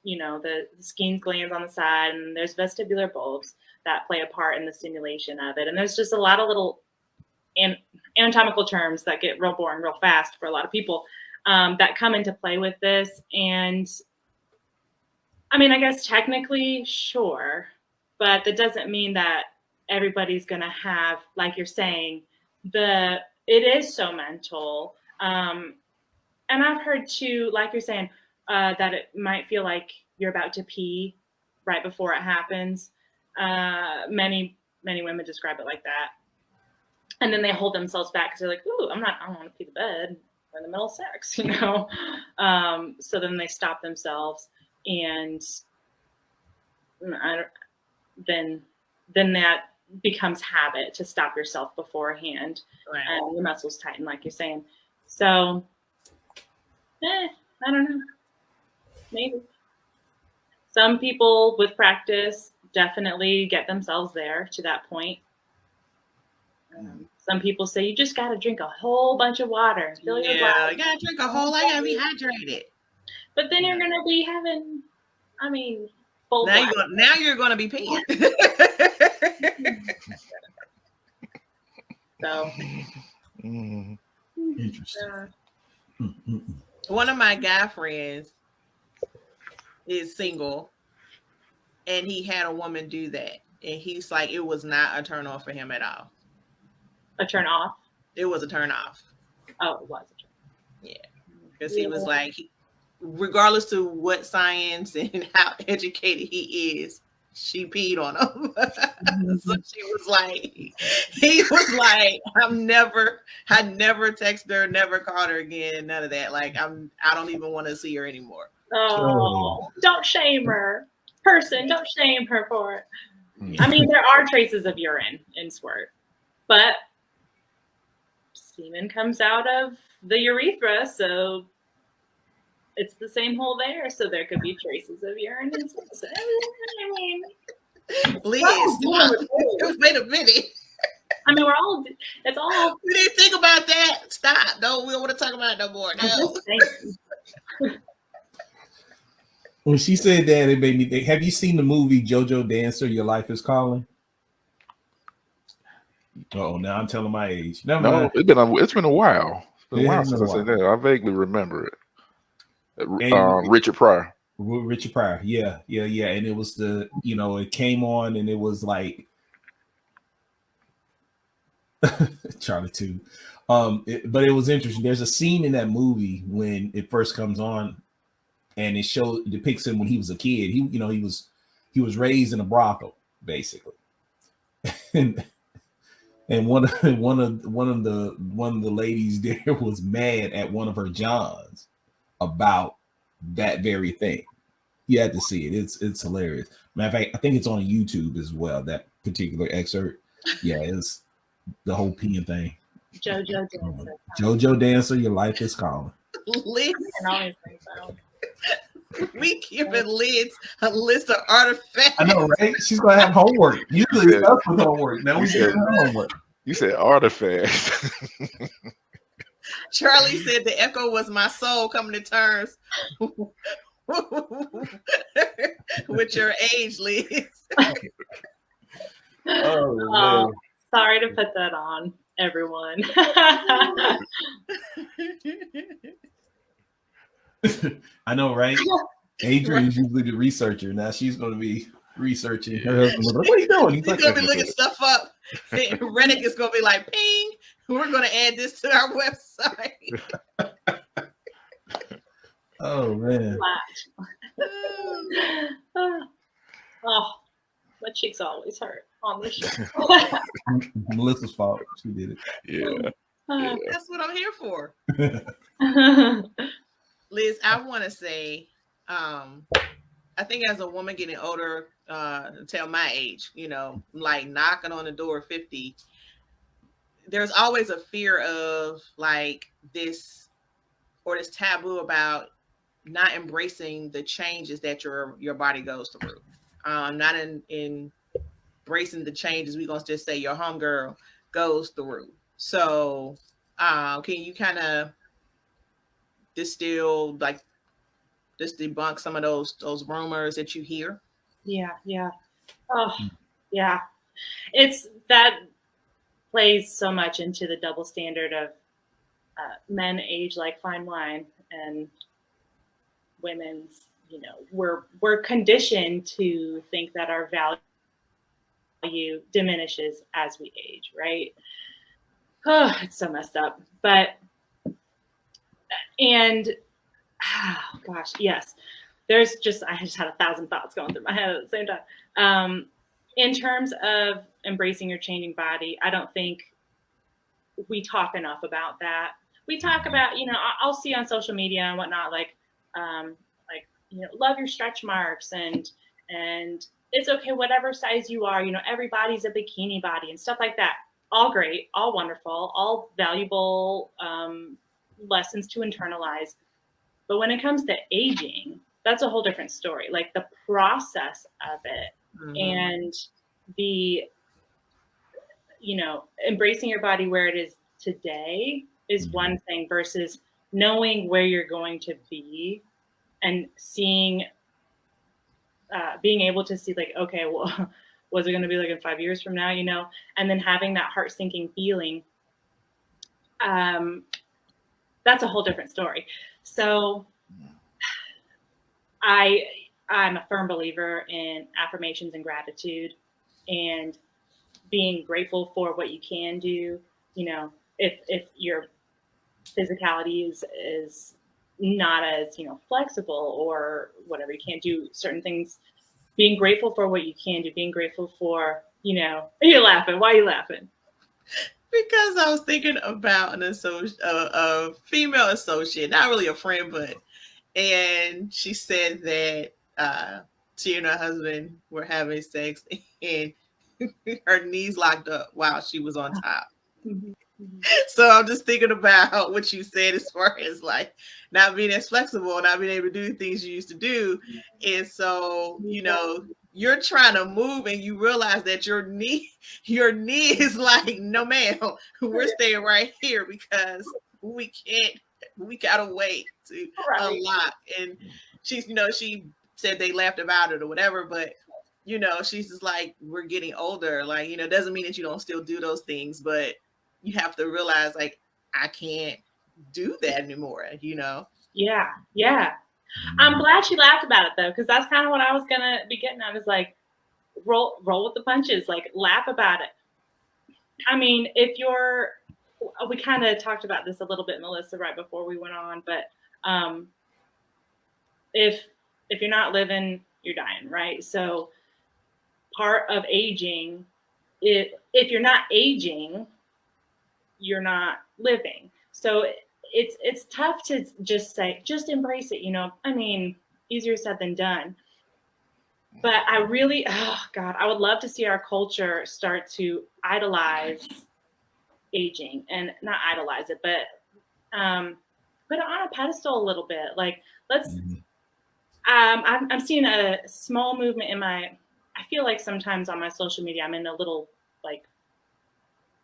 you know, the Skene's glands on the side, and there's vestibular bulbs that play a part in the stimulation of it. And there's just a lot of little anatomical terms that get real boring real fast for a lot of people that come into play with this. And I mean, I guess technically, sure, but that doesn't mean that everybody's going to have, like you're saying, it is so mental. And I've heard too, like you're saying, that it might feel like you're about to pee right before it happens. Many women describe it like that. And then they hold themselves back because they're like, ooh, I don't want to pee the bed. We're in the middle of sex, you know? So then they stop themselves, and then that becomes habit to stop yourself beforehand. Right. And your muscles tighten, like you're saying. So, I don't know. Maybe. Some people with practice definitely get themselves there to that point. Some people say you just got to drink a whole bunch of water. Fill your bladder. You got to drink a whole lot. You got to be hydrated. But then you're going to be having, I mean, full now you're going to be peeing. So. Interesting. One of my guy friends is single, and he had a woman do that, and he's like, it was not a turn on for him at all. A turn off? It was a turn off. Oh, it was a turn. Yeah, because he was like, regardless to what science and how educated he is, she peed on him. So he was like, I never texted her, never called her again, none of that. Like, I don't even want to see her anymore. Oh, don't shame her. Don't shame her for it. I mean, there are traces of urine in squirt, but semen comes out of the urethra, so it's the same hole there. So there could be traces of urine in squirt. I mean, Liz, wait a minute. I mean, it's all. We didn't think about that. Stop. No, we don't want to talk about it no more. No. When she said that, it made me think. Have you seen the movie JoJo Dancer, Your Life is Calling? Oh, now I'm telling my age. No, it's been a while. It's been a while since I said that. I vaguely remember it. Richard Pryor. Richard Pryor, yeah. And it was it came on, and it was like Charlie too. But it was interesting. There's a scene in that movie when it first comes on, and it depicts him when he was a kid. He was raised in a brothel, basically. And one of the ladies there was mad at one of her Johns about that very thing. You had to see it. It's hilarious. Matter of fact, I think it's on YouTube as well, that particular excerpt. Yeah, it's the whole peeing thing. JoJo Dancer, Your Life is Calling. Liz. We giving Liz a list of artifacts. I know, right? She's gonna have homework. Usually it's us with homework. Now we said- giving her homework. You said artifacts. Charlie said the echo was my soul coming to terms with your age, Liz. Oh, sorry to put that on everyone. I know, right? Adrian's usually the researcher. Now she's going to be researching. Her husband will be like, what are you doing? He's He's like, gonna be looking stuff up. Reddick is gonna be like, ping. We're gonna add this to our website. oh man. Oh, my cheeks always hurt on this show. Melissa's fault. She did it. Yeah. That's what I'm here for. Liz, I want to say, I think as a woman getting older, tell my age, like knocking on the door of 50, there's always a fear of like this taboo about not embracing the changes that your body goes through. Not embracing the changes, we're gonna just say your homegirl goes through. So can you kind of just debunk some of those rumors that you hear? Yeah. Oh, yeah. It's that plays so much into the double standard of men age like fine wine, and women's, we're conditioned to think that our value diminishes as we age, right? Oh, it's so messed up. Gosh, yes. I just had 1,000 thoughts going through my head at the same time. In terms of embracing your changing body, I don't think we talk enough about that. We talk about, I'll see on social media and whatnot, love your stretch marks and it's okay, whatever size you are, everybody's a bikini body and stuff like that. All great, all wonderful, all valuable lessons to internalize. But when it comes to aging, that's a whole different story. Like the process of it and the, embracing your body where it is today is one thing versus knowing where you're going to be and seeing, being able to see like, okay, well, what's it going to be like in 5 years from now, and then having that heart sinking feeling. That's a whole different story. So I'm a firm believer in affirmations and gratitude and being grateful for what you can do. If your physicality is not as, flexible or whatever, you can't do certain things, being grateful for what you can do, being grateful for, you're laughing. Why are you laughing? Because I was thinking about a female associate, not really a friend, and she said that she and her husband were having sex and her knees locked up while she was on top. So I'm just thinking about what you said as far as like not being as flexible, not being able to do things you used to do. And so, you're trying to move and you realize that your knee is like, no ma'am, we're staying right here because we gotta wait to unlock. And she's, she said they laughed about it or whatever, but she's just like, we're getting older. Like, it doesn't mean that you don't still do those things, but you have to realize like, I can't do that anymore, Yeah. I'm glad she laughed about it though, because that's kind of what I was gonna be getting at, is like roll with the punches, like laugh about it. I mean, we kind of talked about this a little bit, Melissa, right before we went on, but if you're not living, you're dying, right? So part of aging, if you're not aging, you're not living. So it's tough to just say, just embrace it, I mean, easier said than done. But I really, I would love to see our culture start to idolize aging, and not idolize it, but put it on a pedestal a little bit. Like, let's I'm seeing a small movement in my. I feel like sometimes on my social media, I'm in a little like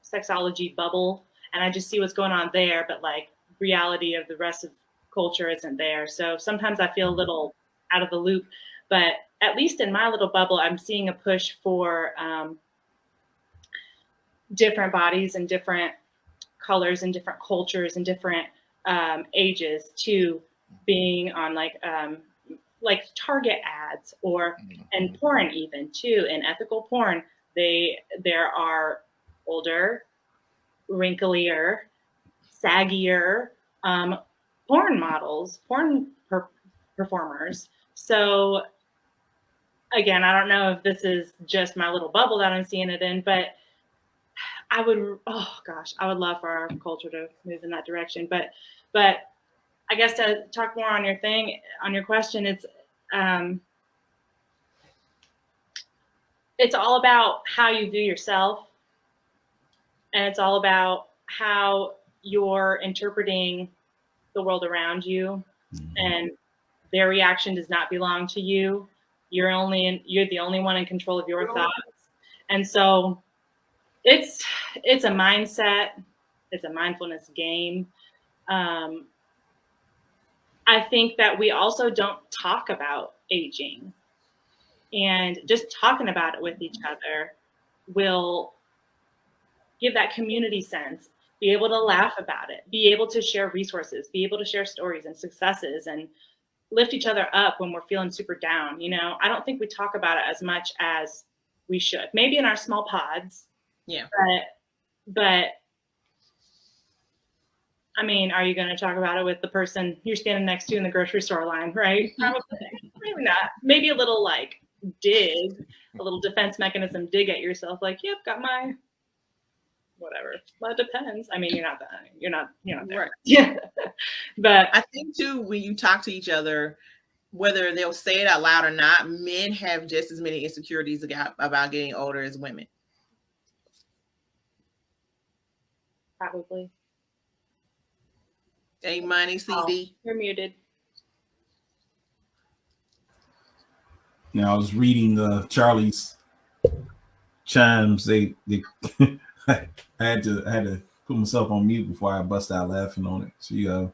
sexology bubble, and I just see what's going on there, but like reality of the rest of culture isn't there. So sometimes I feel a little out of the loop. But at least in my little bubble, I'm seeing a push for different bodies and different colors and different cultures and different ages to being on like Target ads or and porn even too. In ethical porn, there are older, wrinklier, saggier porn models, performers. So again, I don't know if this is just my little bubble that I'm seeing it in, but I would, oh gosh, I would love for our culture to move in that direction. But I guess to talk more on your question, it's all about how you view yourself, and it's all about how you're interpreting the world around you, and their reaction does not belong to you. You're the only one in control of your thoughts, and so it's a mindset. It's a mindfulness game. I think that we also don't talk about aging, and just talking about it with each other will give that community sense, be able to laugh about it, be able to share resources, be able to share stories and successes and lift each other up when we're feeling super down. You know, I don't think we talk about it as much as we should. Maybe in our small pods. Yeah. But I mean, are you going to talk about it with the person you're standing next to in the grocery store line, right? Probably. Maybe not. Maybe a little like dig, a little defense mechanism dig at yourself, like, yep, got my whatever. Well, it depends. I mean, you're not there. Right. Yeah. But I think too, when you talk to each other, whether they'll say it out loud or not, men have just as many insecurities about getting older as women. probably. A money CD. You're muted. Now I was reading Charlie's chimes. They I had to put myself on mute before I bust out laughing on it. Oh,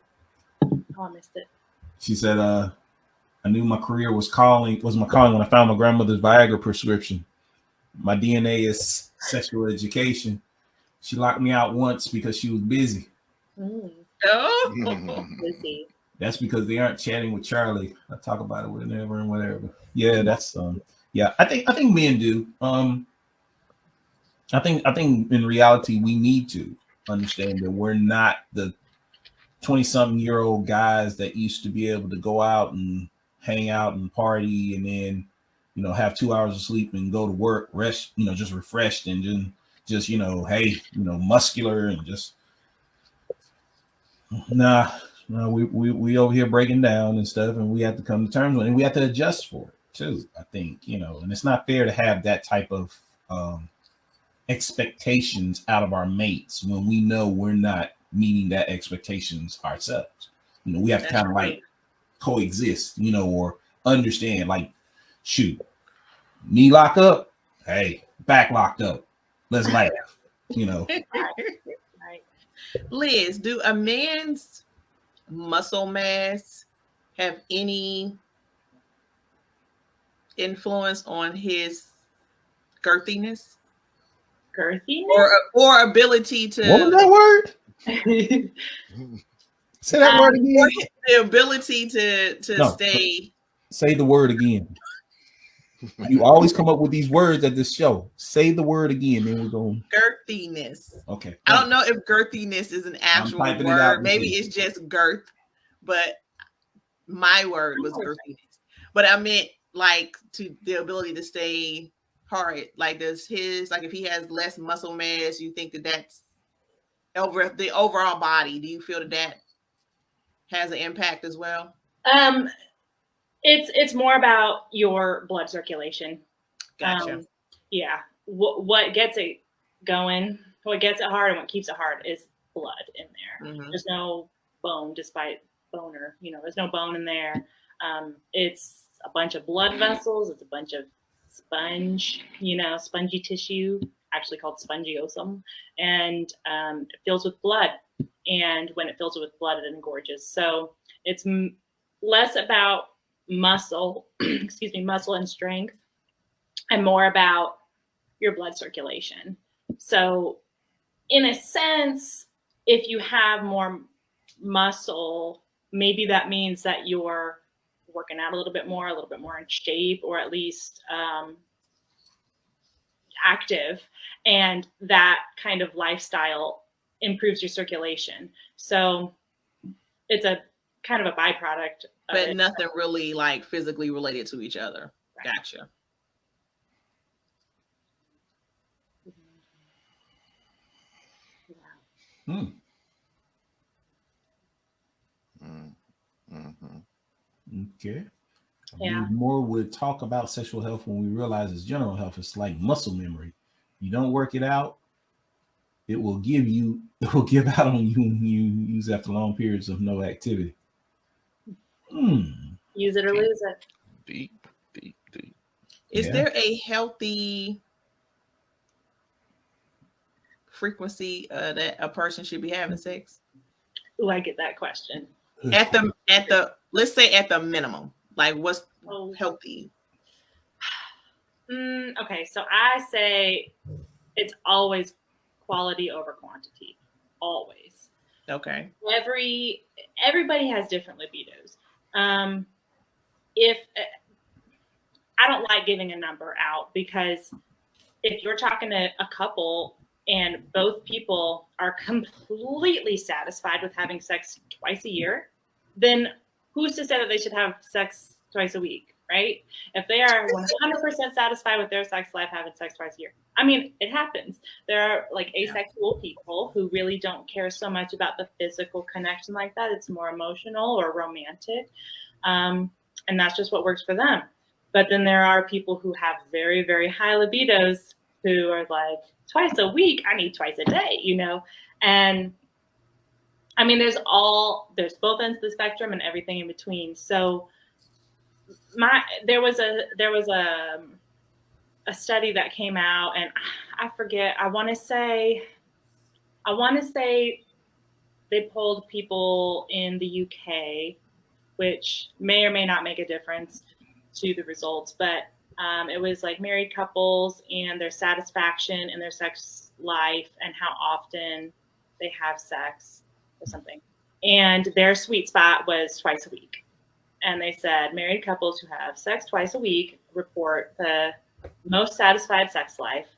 I missed it. She said, I knew my career was my calling when I found my grandmother's Viagra prescription. My DNA is sexual education. She locked me out once because she was busy. Oh, Busy. That's because they aren't chatting with Charlie. I talk about it whenever and whatever. Yeah, that's yeah. I think men do. I think in reality we need to understand that we're not the 20-something-year-old guys that used to be able to go out and hang out and party and then, have 2 hours of sleep and go to work, rest, just refreshed and just hey, muscular and just nah. No, we over here breaking down and stuff, and we have to come to terms with it, and we have to adjust for it too. I think, and it's not fair to have that type of expectations out of our mates when we know we're not meeting that expectations ourselves. We have to kind of like coexist, or understand, like, shoot, knee locked up, hey, back locked up, let's laugh, Right. Liz, do a man's muscle mass have any influence on his girthiness? Girthiness? Or ability to what was that word? Say that word again. The ability to stay. Say the word again. You always come up with these words at this show. Say the word again, then we're going. Girthiness. Okay. I don't know if girthiness is an actual word. Maybe it's just girth, but my word was girthiness. But I meant like to the ability to stay hard. Like if he has less muscle mass, you think that's over the overall body? Do you feel that has an impact as well? It's more about your blood circulation. Gotcha. Yeah. What gets it going, what gets it hard and what keeps it hard is blood in there. Mm-hmm. There's no bone, despite boner, there's no bone in there. It's a bunch of blood vessels. It's a bunch of spongy tissue, actually called spongiosum, and it fills with blood. And when it fills with blood, it engorges. So it's less about muscle, muscle and strength, and more about your blood circulation. So in a sense, if you have more muscle, maybe that means that you're working out a little bit more in shape, or at least active, and that kind of lifestyle improves your circulation. So it's a kind of a byproduct. But nothing really like physically related to each other. Right. Gotcha. Hmm. Okay. Yeah. We more would talk about sexual health when we realize it's general health. It's like muscle memory. You don't work it out, it will give out on you when you use after long periods of no activity. Use it or lose it. Deep. Is there a healthy frequency that a person should be having sex? Oh, I get that question. At the let's say at the minimum, like what's healthy? Okay, so I say it's always quality over quantity, always. Okay. Everybody has different libidos. If I don't like giving a number out, because if you're talking to a couple and both people are completely satisfied with having sex twice a year, then who's to say that they should have sex twice a week, right? If they are 100% satisfied with their sex life, having sex twice a year. I mean, it happens. There are like asexual people who really don't care so much about the physical connection like that. It's more emotional or romantic. And that's just what works for them. But then there are people who have very, very high libidos who are like, twice a week, I need twice a day, And I mean, there's both ends of the spectrum and everything in between. So there was a study that came out, and I forget, I want to say they polled people in the UK, which may or may not make a difference to the results, but it was like married couples and their satisfaction in their sex life and how often they have sex or something. And their sweet spot was twice a week. And they said married couples who have sex twice a week report the most satisfied sex life.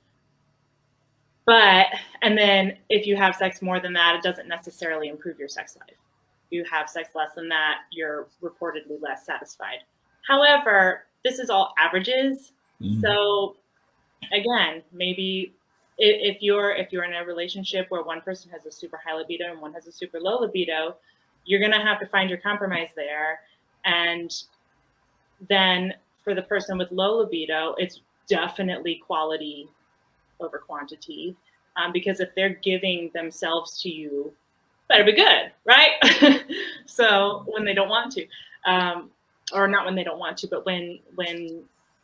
And then if you have sex more than that, it doesn't necessarily improve your sex life. If you have sex less than that, you're reportedly less satisfied. However, this is all averages. So again, maybe if you're in a relationship where one person has a super high libido and one has a super low libido, you're going to have to find your compromise there. And then for the person with low libido, it's definitely quality over quantity, because if they're giving themselves to you, better be good, right? So when they don't want to, or not when they don't want to, but when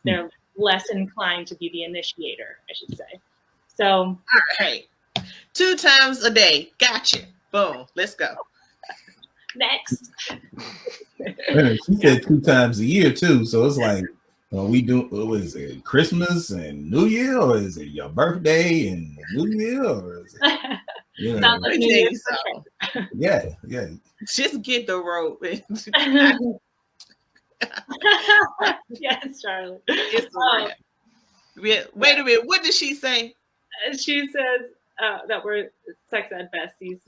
they're less inclined to be the initiator, I should say. So, all right, 2 times a day, gotcha. Boom, let's go. Next. She said 2 times a year too, so it's like, we do. Is it Christmas and New Year, or is it your birthday and New Year, or is it? Sounds like New Year. Yeah. Just get the rope. Yes, Charlie. Wait a minute. What did she say? She says that we're sex ed besties.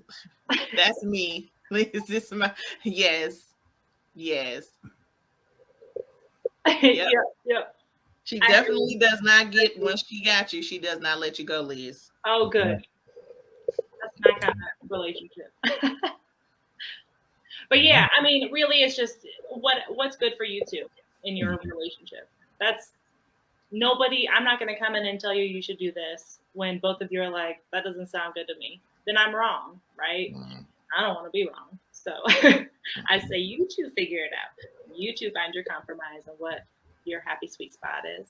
That's me. Is this my? Yes. Yep. Yep. She definitely does not get, when she got you, she does not let you go, Liz. Oh, good. That's my kind of relationship. But yeah, I mean, really, it's just what's good for you two in your relationship. That's nobody. I'm not going to come in and tell you should do this when both of you are like, that doesn't sound good to me. Then I'm wrong, right? I don't want to be wrong. So I say you two figure it out. you two find your compromise and what your happy sweet spot is.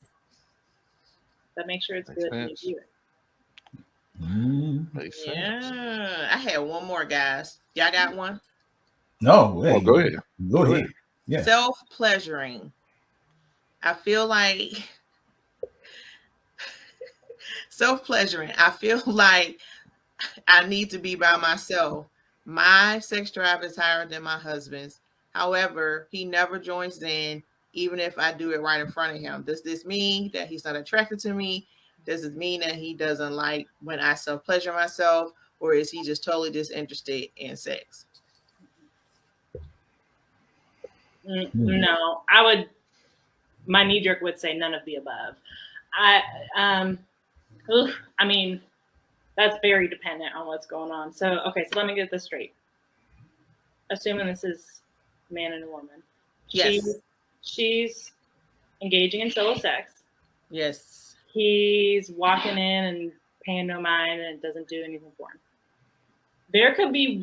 But make sure it's Makes good when you sense. view it. Makes sense. Yeah, I had one more, guys. Y'all got one? No, hey, Go ahead. Go ahead. Yeah. Self-pleasuring. I feel like self-pleasuring. I feel like I need to be by myself. My sex drive is higher than my husband's. However, he never joins in, even if I do it right in front of him. Does this mean that he's not attracted to me? Does it mean that he doesn't like when I self-pleasure myself? Or is he just totally disinterested in sex? No, my knee jerk would say none of the above. I mean, that's very dependent on what's going on. So, okay, so let me get this straight. Assuming this is a man and a woman. Yes. She's engaging in solo sex. Yes. He's walking in and paying no mind and doesn't do anything for him. There could be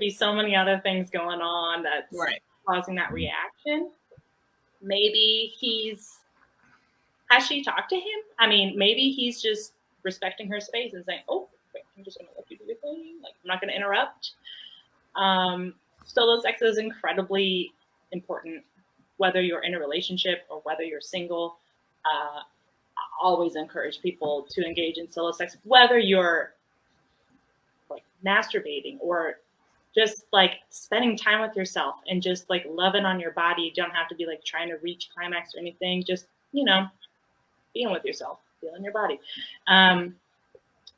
so many other things going on that's causing that reaction. Maybe has she talked to him? I mean, maybe he's just respecting her space and saying, oh, I'm just going to let you do your thing. Like, I'm not going to interrupt. Solo sex is incredibly important, whether you're in a relationship or whether you're single. I always encourage people to engage in solo sex, whether you're like masturbating or just like spending time with yourself and just like loving on your body. You don't have to be like trying to reach climax or anything. Just, being with yourself, feeling your body.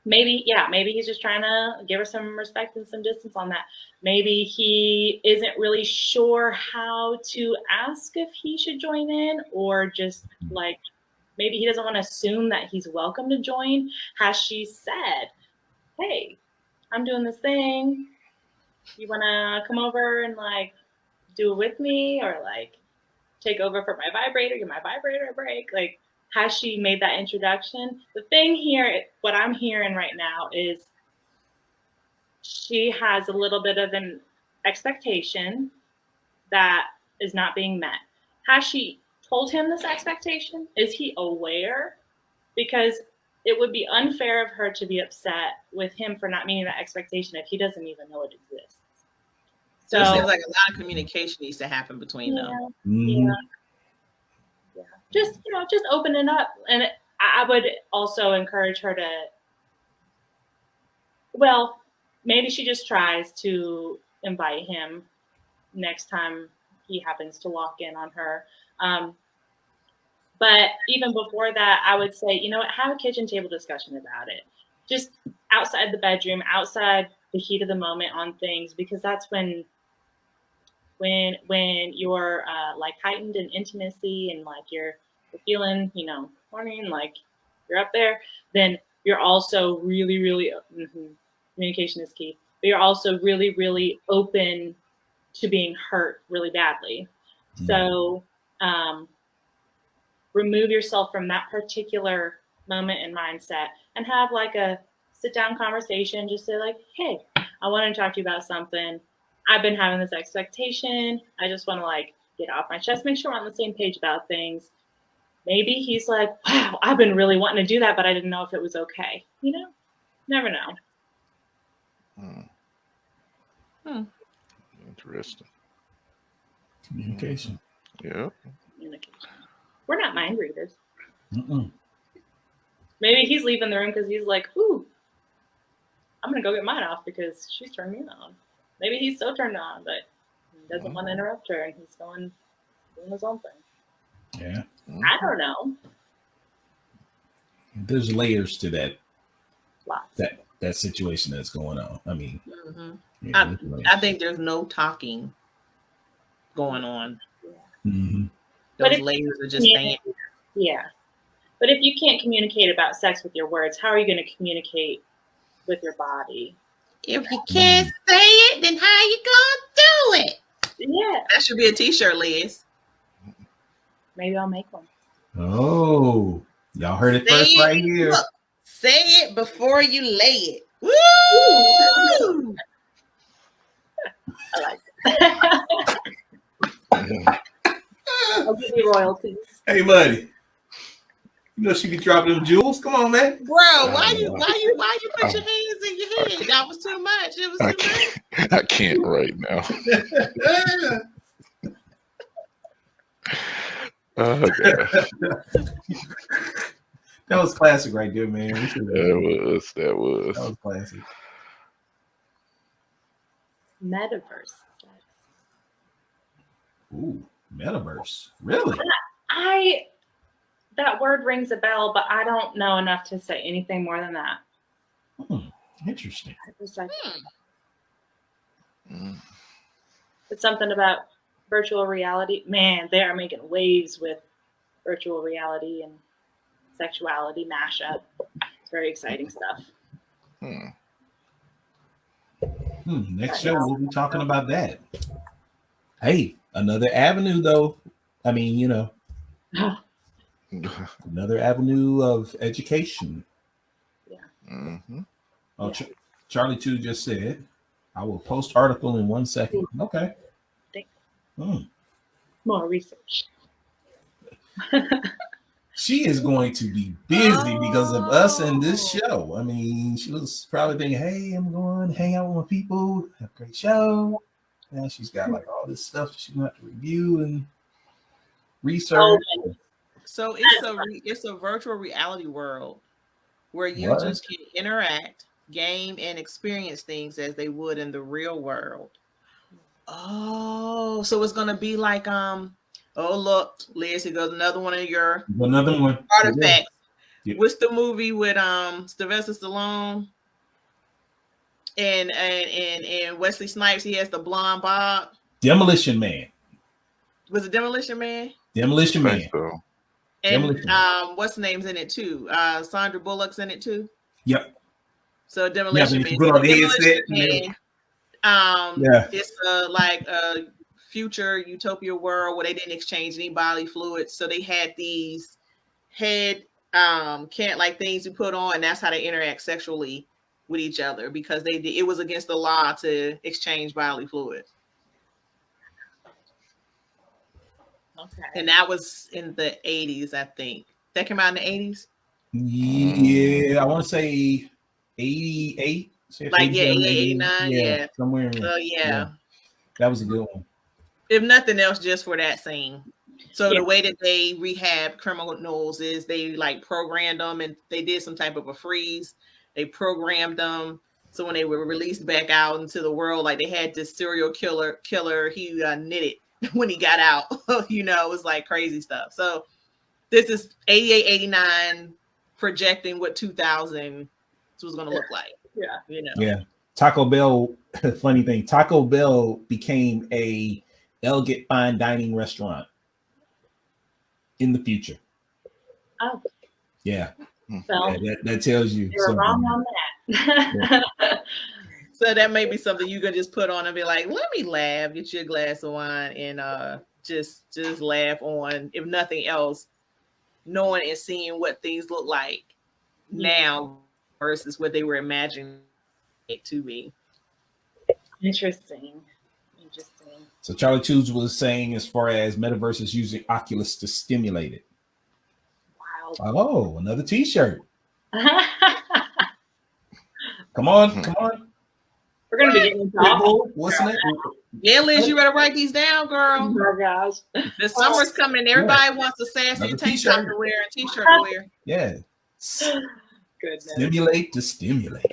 Maybe he's just trying to give her some respect and some distance on that. Maybe he isn't really sure how to ask if he should join in, or just like, maybe he doesn't want to assume that he's welcome to join. Has she said, hey, I'm doing this thing. You want to come over and like do it with me, or like take over for my vibrator, get my vibrator break? Like, has she made that introduction? The thing here, what I'm hearing right now is she has a little bit of an expectation that is not being met. Has she told him this expectation? Is he aware? Because it would be unfair of her to be upset with him for not meeting that expectation if he doesn't even know it exists. So it seems like a lot of communication needs to happen between them. Yeah. Just open it up. And I would also encourage her to, well, maybe she just tries to invite him next time he happens to walk in on her. But even before that, I would say, have a kitchen table discussion about it. Just outside the bedroom, outside the heat of the moment on things, because that's when you're like heightened in intimacy and like you're feeling, horny and like you're up there, then you're also really, really, communication is key, but you're also really, really open to being hurt really badly. So remove yourself from that particular moment and mindset and have like a sit down conversation. Just say like, hey, I want to talk to you about something. I've been having this expectation. I just want to like get off my chest, make sure we're on the same page about things. Maybe he's like, wow, I've been really wanting to do that, but I didn't know if it was okay. Never know. Interesting. Communication. Yeah. We're not mind readers. Maybe he's leaving the room because he's like, ooh, I'm going to go get mine off because she's turned me on. Maybe he's so turned on, but he doesn't want to interrupt her and he's doing his own thing. Yeah. I don't know. There's layers to that. Lots. That situation that's going on. I mean, I think there's no talking going on. Those layers are just staying. Yeah. But if you can't communicate about sex with your words, how are you going to communicate with your body? If you can't say it, then how you gonna do it? Yeah. That should be a t-shirt, Liz. Maybe I'll make one. Oh, y'all heard it first right here. Look, say it before you lay it. Woo! I like it. Disney royalties. Hey, buddy. You know she be dropping them jewels. Come on, man. Bro, why you put your hands in your head? That was too much. It was too much. I can't right now. Oh, gosh. That was classic right there, man. That was classic. Metaverse. Ooh, metaverse. Really? That word rings a bell, but I don't know enough to say anything more than that. Interesting. It's like, it's something about virtual reality. Man, they are making waves with virtual reality and sexuality mashup. It's very exciting stuff. Next show, we'll be talking about that. Hey, another avenue, though. I mean, you know, another avenue of education. Yeah. Mm-hmm. Oh, Charlie 2 just said, I will post article in 1 second. Okay. Thanks. More research. She is going to be busy because of us and this show. I mean, she was probably thinking, hey, I'm going to hang out with my people, have a great show. Now she's got like all this stuff she's going to have to review and research. So it's a virtual reality world where users can interact, game, and experience things as they would in the real world. Oh, so it's gonna be like oh look, Liz, here goes another one of your artifacts. Yeah. What's the movie with Sylvester Stallone and Wesley Snipes? He has the blonde bob. Demolition Man. Was it Demolition Man? Demolition Man. So. And what's the name's in it too? Sandra Bullock's in it too. Yep. So Demolition Man. Demolition Man. It's like a future utopia world where they didn't exchange any bodily fluids, so they had these head can't like things you put on, and that's how they interact sexually with each other because it was against the law to exchange bodily fluids. Okay. And that was in the 80s, I think. That came out in the 80s? Yeah, I want to say 88. Like, 89, yeah. Somewhere in there. Yeah. That was a good one. If nothing else, just for that scene. So the way that they rehab criminals is they like programmed them and they did some type of a freeze. They programmed them. So when they were released back out into the world, like they had this serial killer, he knitted when he got out. You know, it was like crazy stuff. So this is 88, 89 projecting what 2000 was going to look like. Yeah. You know. Yeah. Taco Bell, funny thing, Taco Bell became a elegant fine dining restaurant in the future. Oh. Yeah. Well, that tells you. You're wrong on that. Yeah. So that may be something you can just put on and be like, let me laugh, get you a glass of wine and just laugh on, if nothing else, knowing and seeing what things look like now versus what they were imagining it to be. Interesting. So Charlie Tools was saying as far as Metaverse is using Oculus to stimulate it. Wow. Oh, another t-shirt. Come on. We're going to be getting into what's the name? Yeah, Liz, you better write these down, girl. Oh my gosh. The summer's coming. Everybody wants a sassy tank top to wear and t-shirt to wear. Yeah. Goodness. Stimulate to stimulate.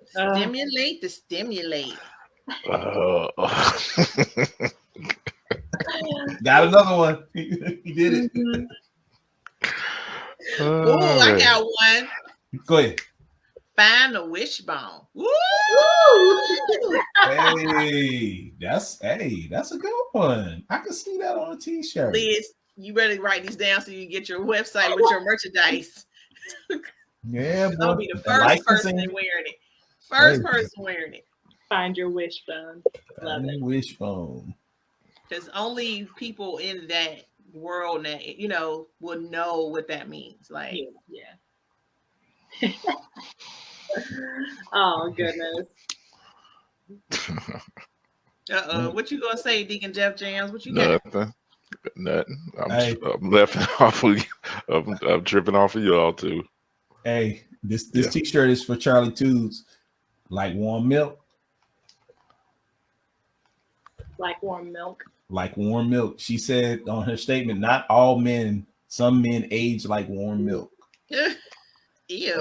Stimulate to stimulate. Got another one. He did it. Oh, I got one. Go ahead. Find a wishbone. Woo! Hey, that's a good one. I can see that on a t-shirt. Liz, you better write these down so you get your website with your merchandise. Yeah, boy. I'll be the first person wearing it. First person wearing it. Find your wishbone. Love it. Wishbone. Because only people in that world that will know what that means. Like, yeah. Oh goodness. What you gonna say, Deacon Jeff Jams? What you got? Nothing. Nothing. Hey. I'm laughing off of you. I'm tripping off of y'all too. Hey, this t-shirt is for Charlie Toots. Like warm milk. Like warm milk. Like warm milk. She said on her statement, not all men, some men age like warm milk. Ew.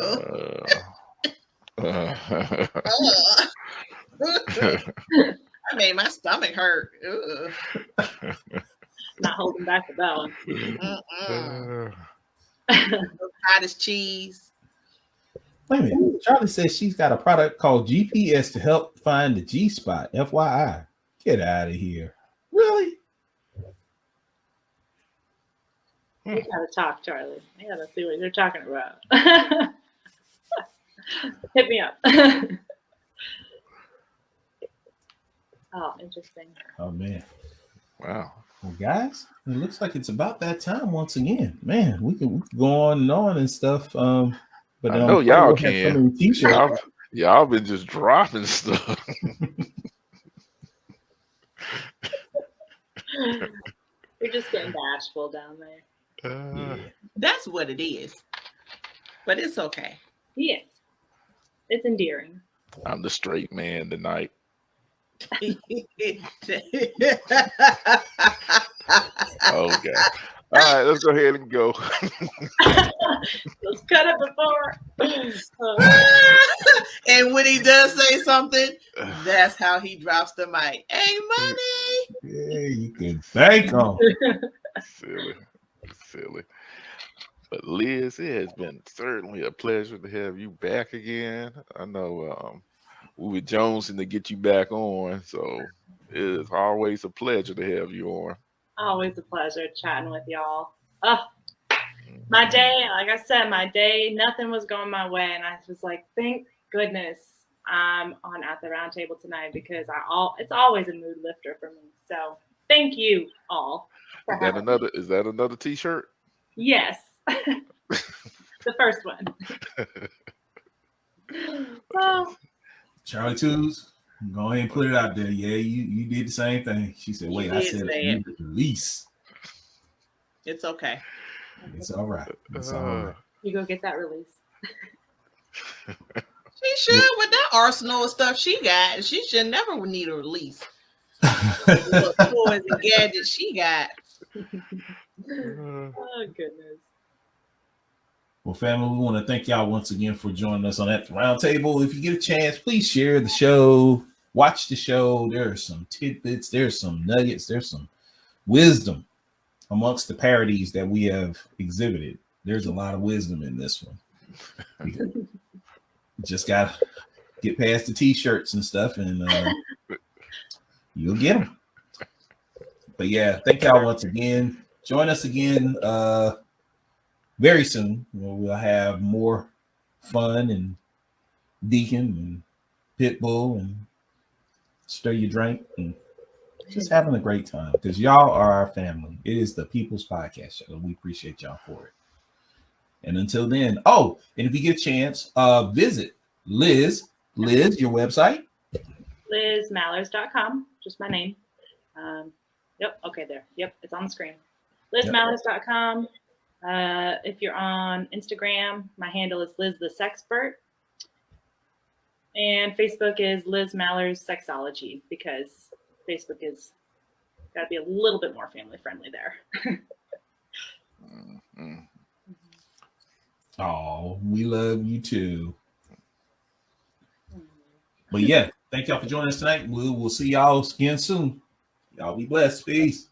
Ugh. I made my stomach hurt. Not holding back with that one. Hot as cheese. Wait a minute. Charlie says she's got a product called GPS to help find the G spot. FYI. Get out of here. Really? We gotta talk, Charlie. I gotta see what you're talking about. Hit me up. Oh, interesting. Oh man. Wow. Well, guys, it looks like it's about that time once again. Man, we can go on and on and stuff. But I know y'all we'll have so many t-shirts. Y'all been just dropping stuff. You're just getting bashful down there. Yeah. That's what it is. But it's okay. Yeah. It's endearing. I'm the straight man tonight. Okay. Okay. All right, let's go ahead and go. Let's cut it before. And when he does say something, that's how he drops the mic. Hey, money. Yeah, you can bank on. Silly. But Liz, it has been certainly a pleasure to have you back again. I know we were jonesing to get you back on, so it is always a pleasure to have you on. Always a pleasure chatting with y'all. Oh, my day, like I said, nothing was going my way, and I was like, thank goodness I'm on At the Round Table tonight, because it's always a mood lifter for me. So thank you all. Is that another t-shirt? Yes. The first one. Oh. Charlie Twos, go ahead and put it out there. Yeah, you did the same thing. She said, wait, I said release. It's okay. It's all right. It's all right. You go get that release. She should, with that arsenal of stuff she got. She should never need a release. What toys and gadgets she got. Oh, goodness. Well, family, we want to thank y'all once again for joining us on At the Round Table. If you get a chance, please share the show. Watch the show. There are some tidbits. There's some nuggets. There's some wisdom amongst the parodies that we have exhibited. There's a lot of wisdom in this one. Just got to get past the t-shirts and stuff, and you'll get them. But yeah, thank y'all once again. Join us again very soon. We'll have more fun and Deacon and Pitbull and Stir Your Drink and just having a great time, because y'all are our family. It is the People's Podcast Show. We appreciate y'all for it. And until then, and if you get a chance, visit Liz, your website. LizMallers.com, just my name. Yep, okay, there. Yep, it's on the screen. LizMallers.com. If you're on Instagram, my handle is Liz the Sexpert. And Facebook is Liz Mallers Sexology, because Facebook is got to be a little bit more family friendly there. Oh, we love you too. But yeah, thank y'all for joining us tonight. We'll see y'all again soon. Y'all be blessed. Peace.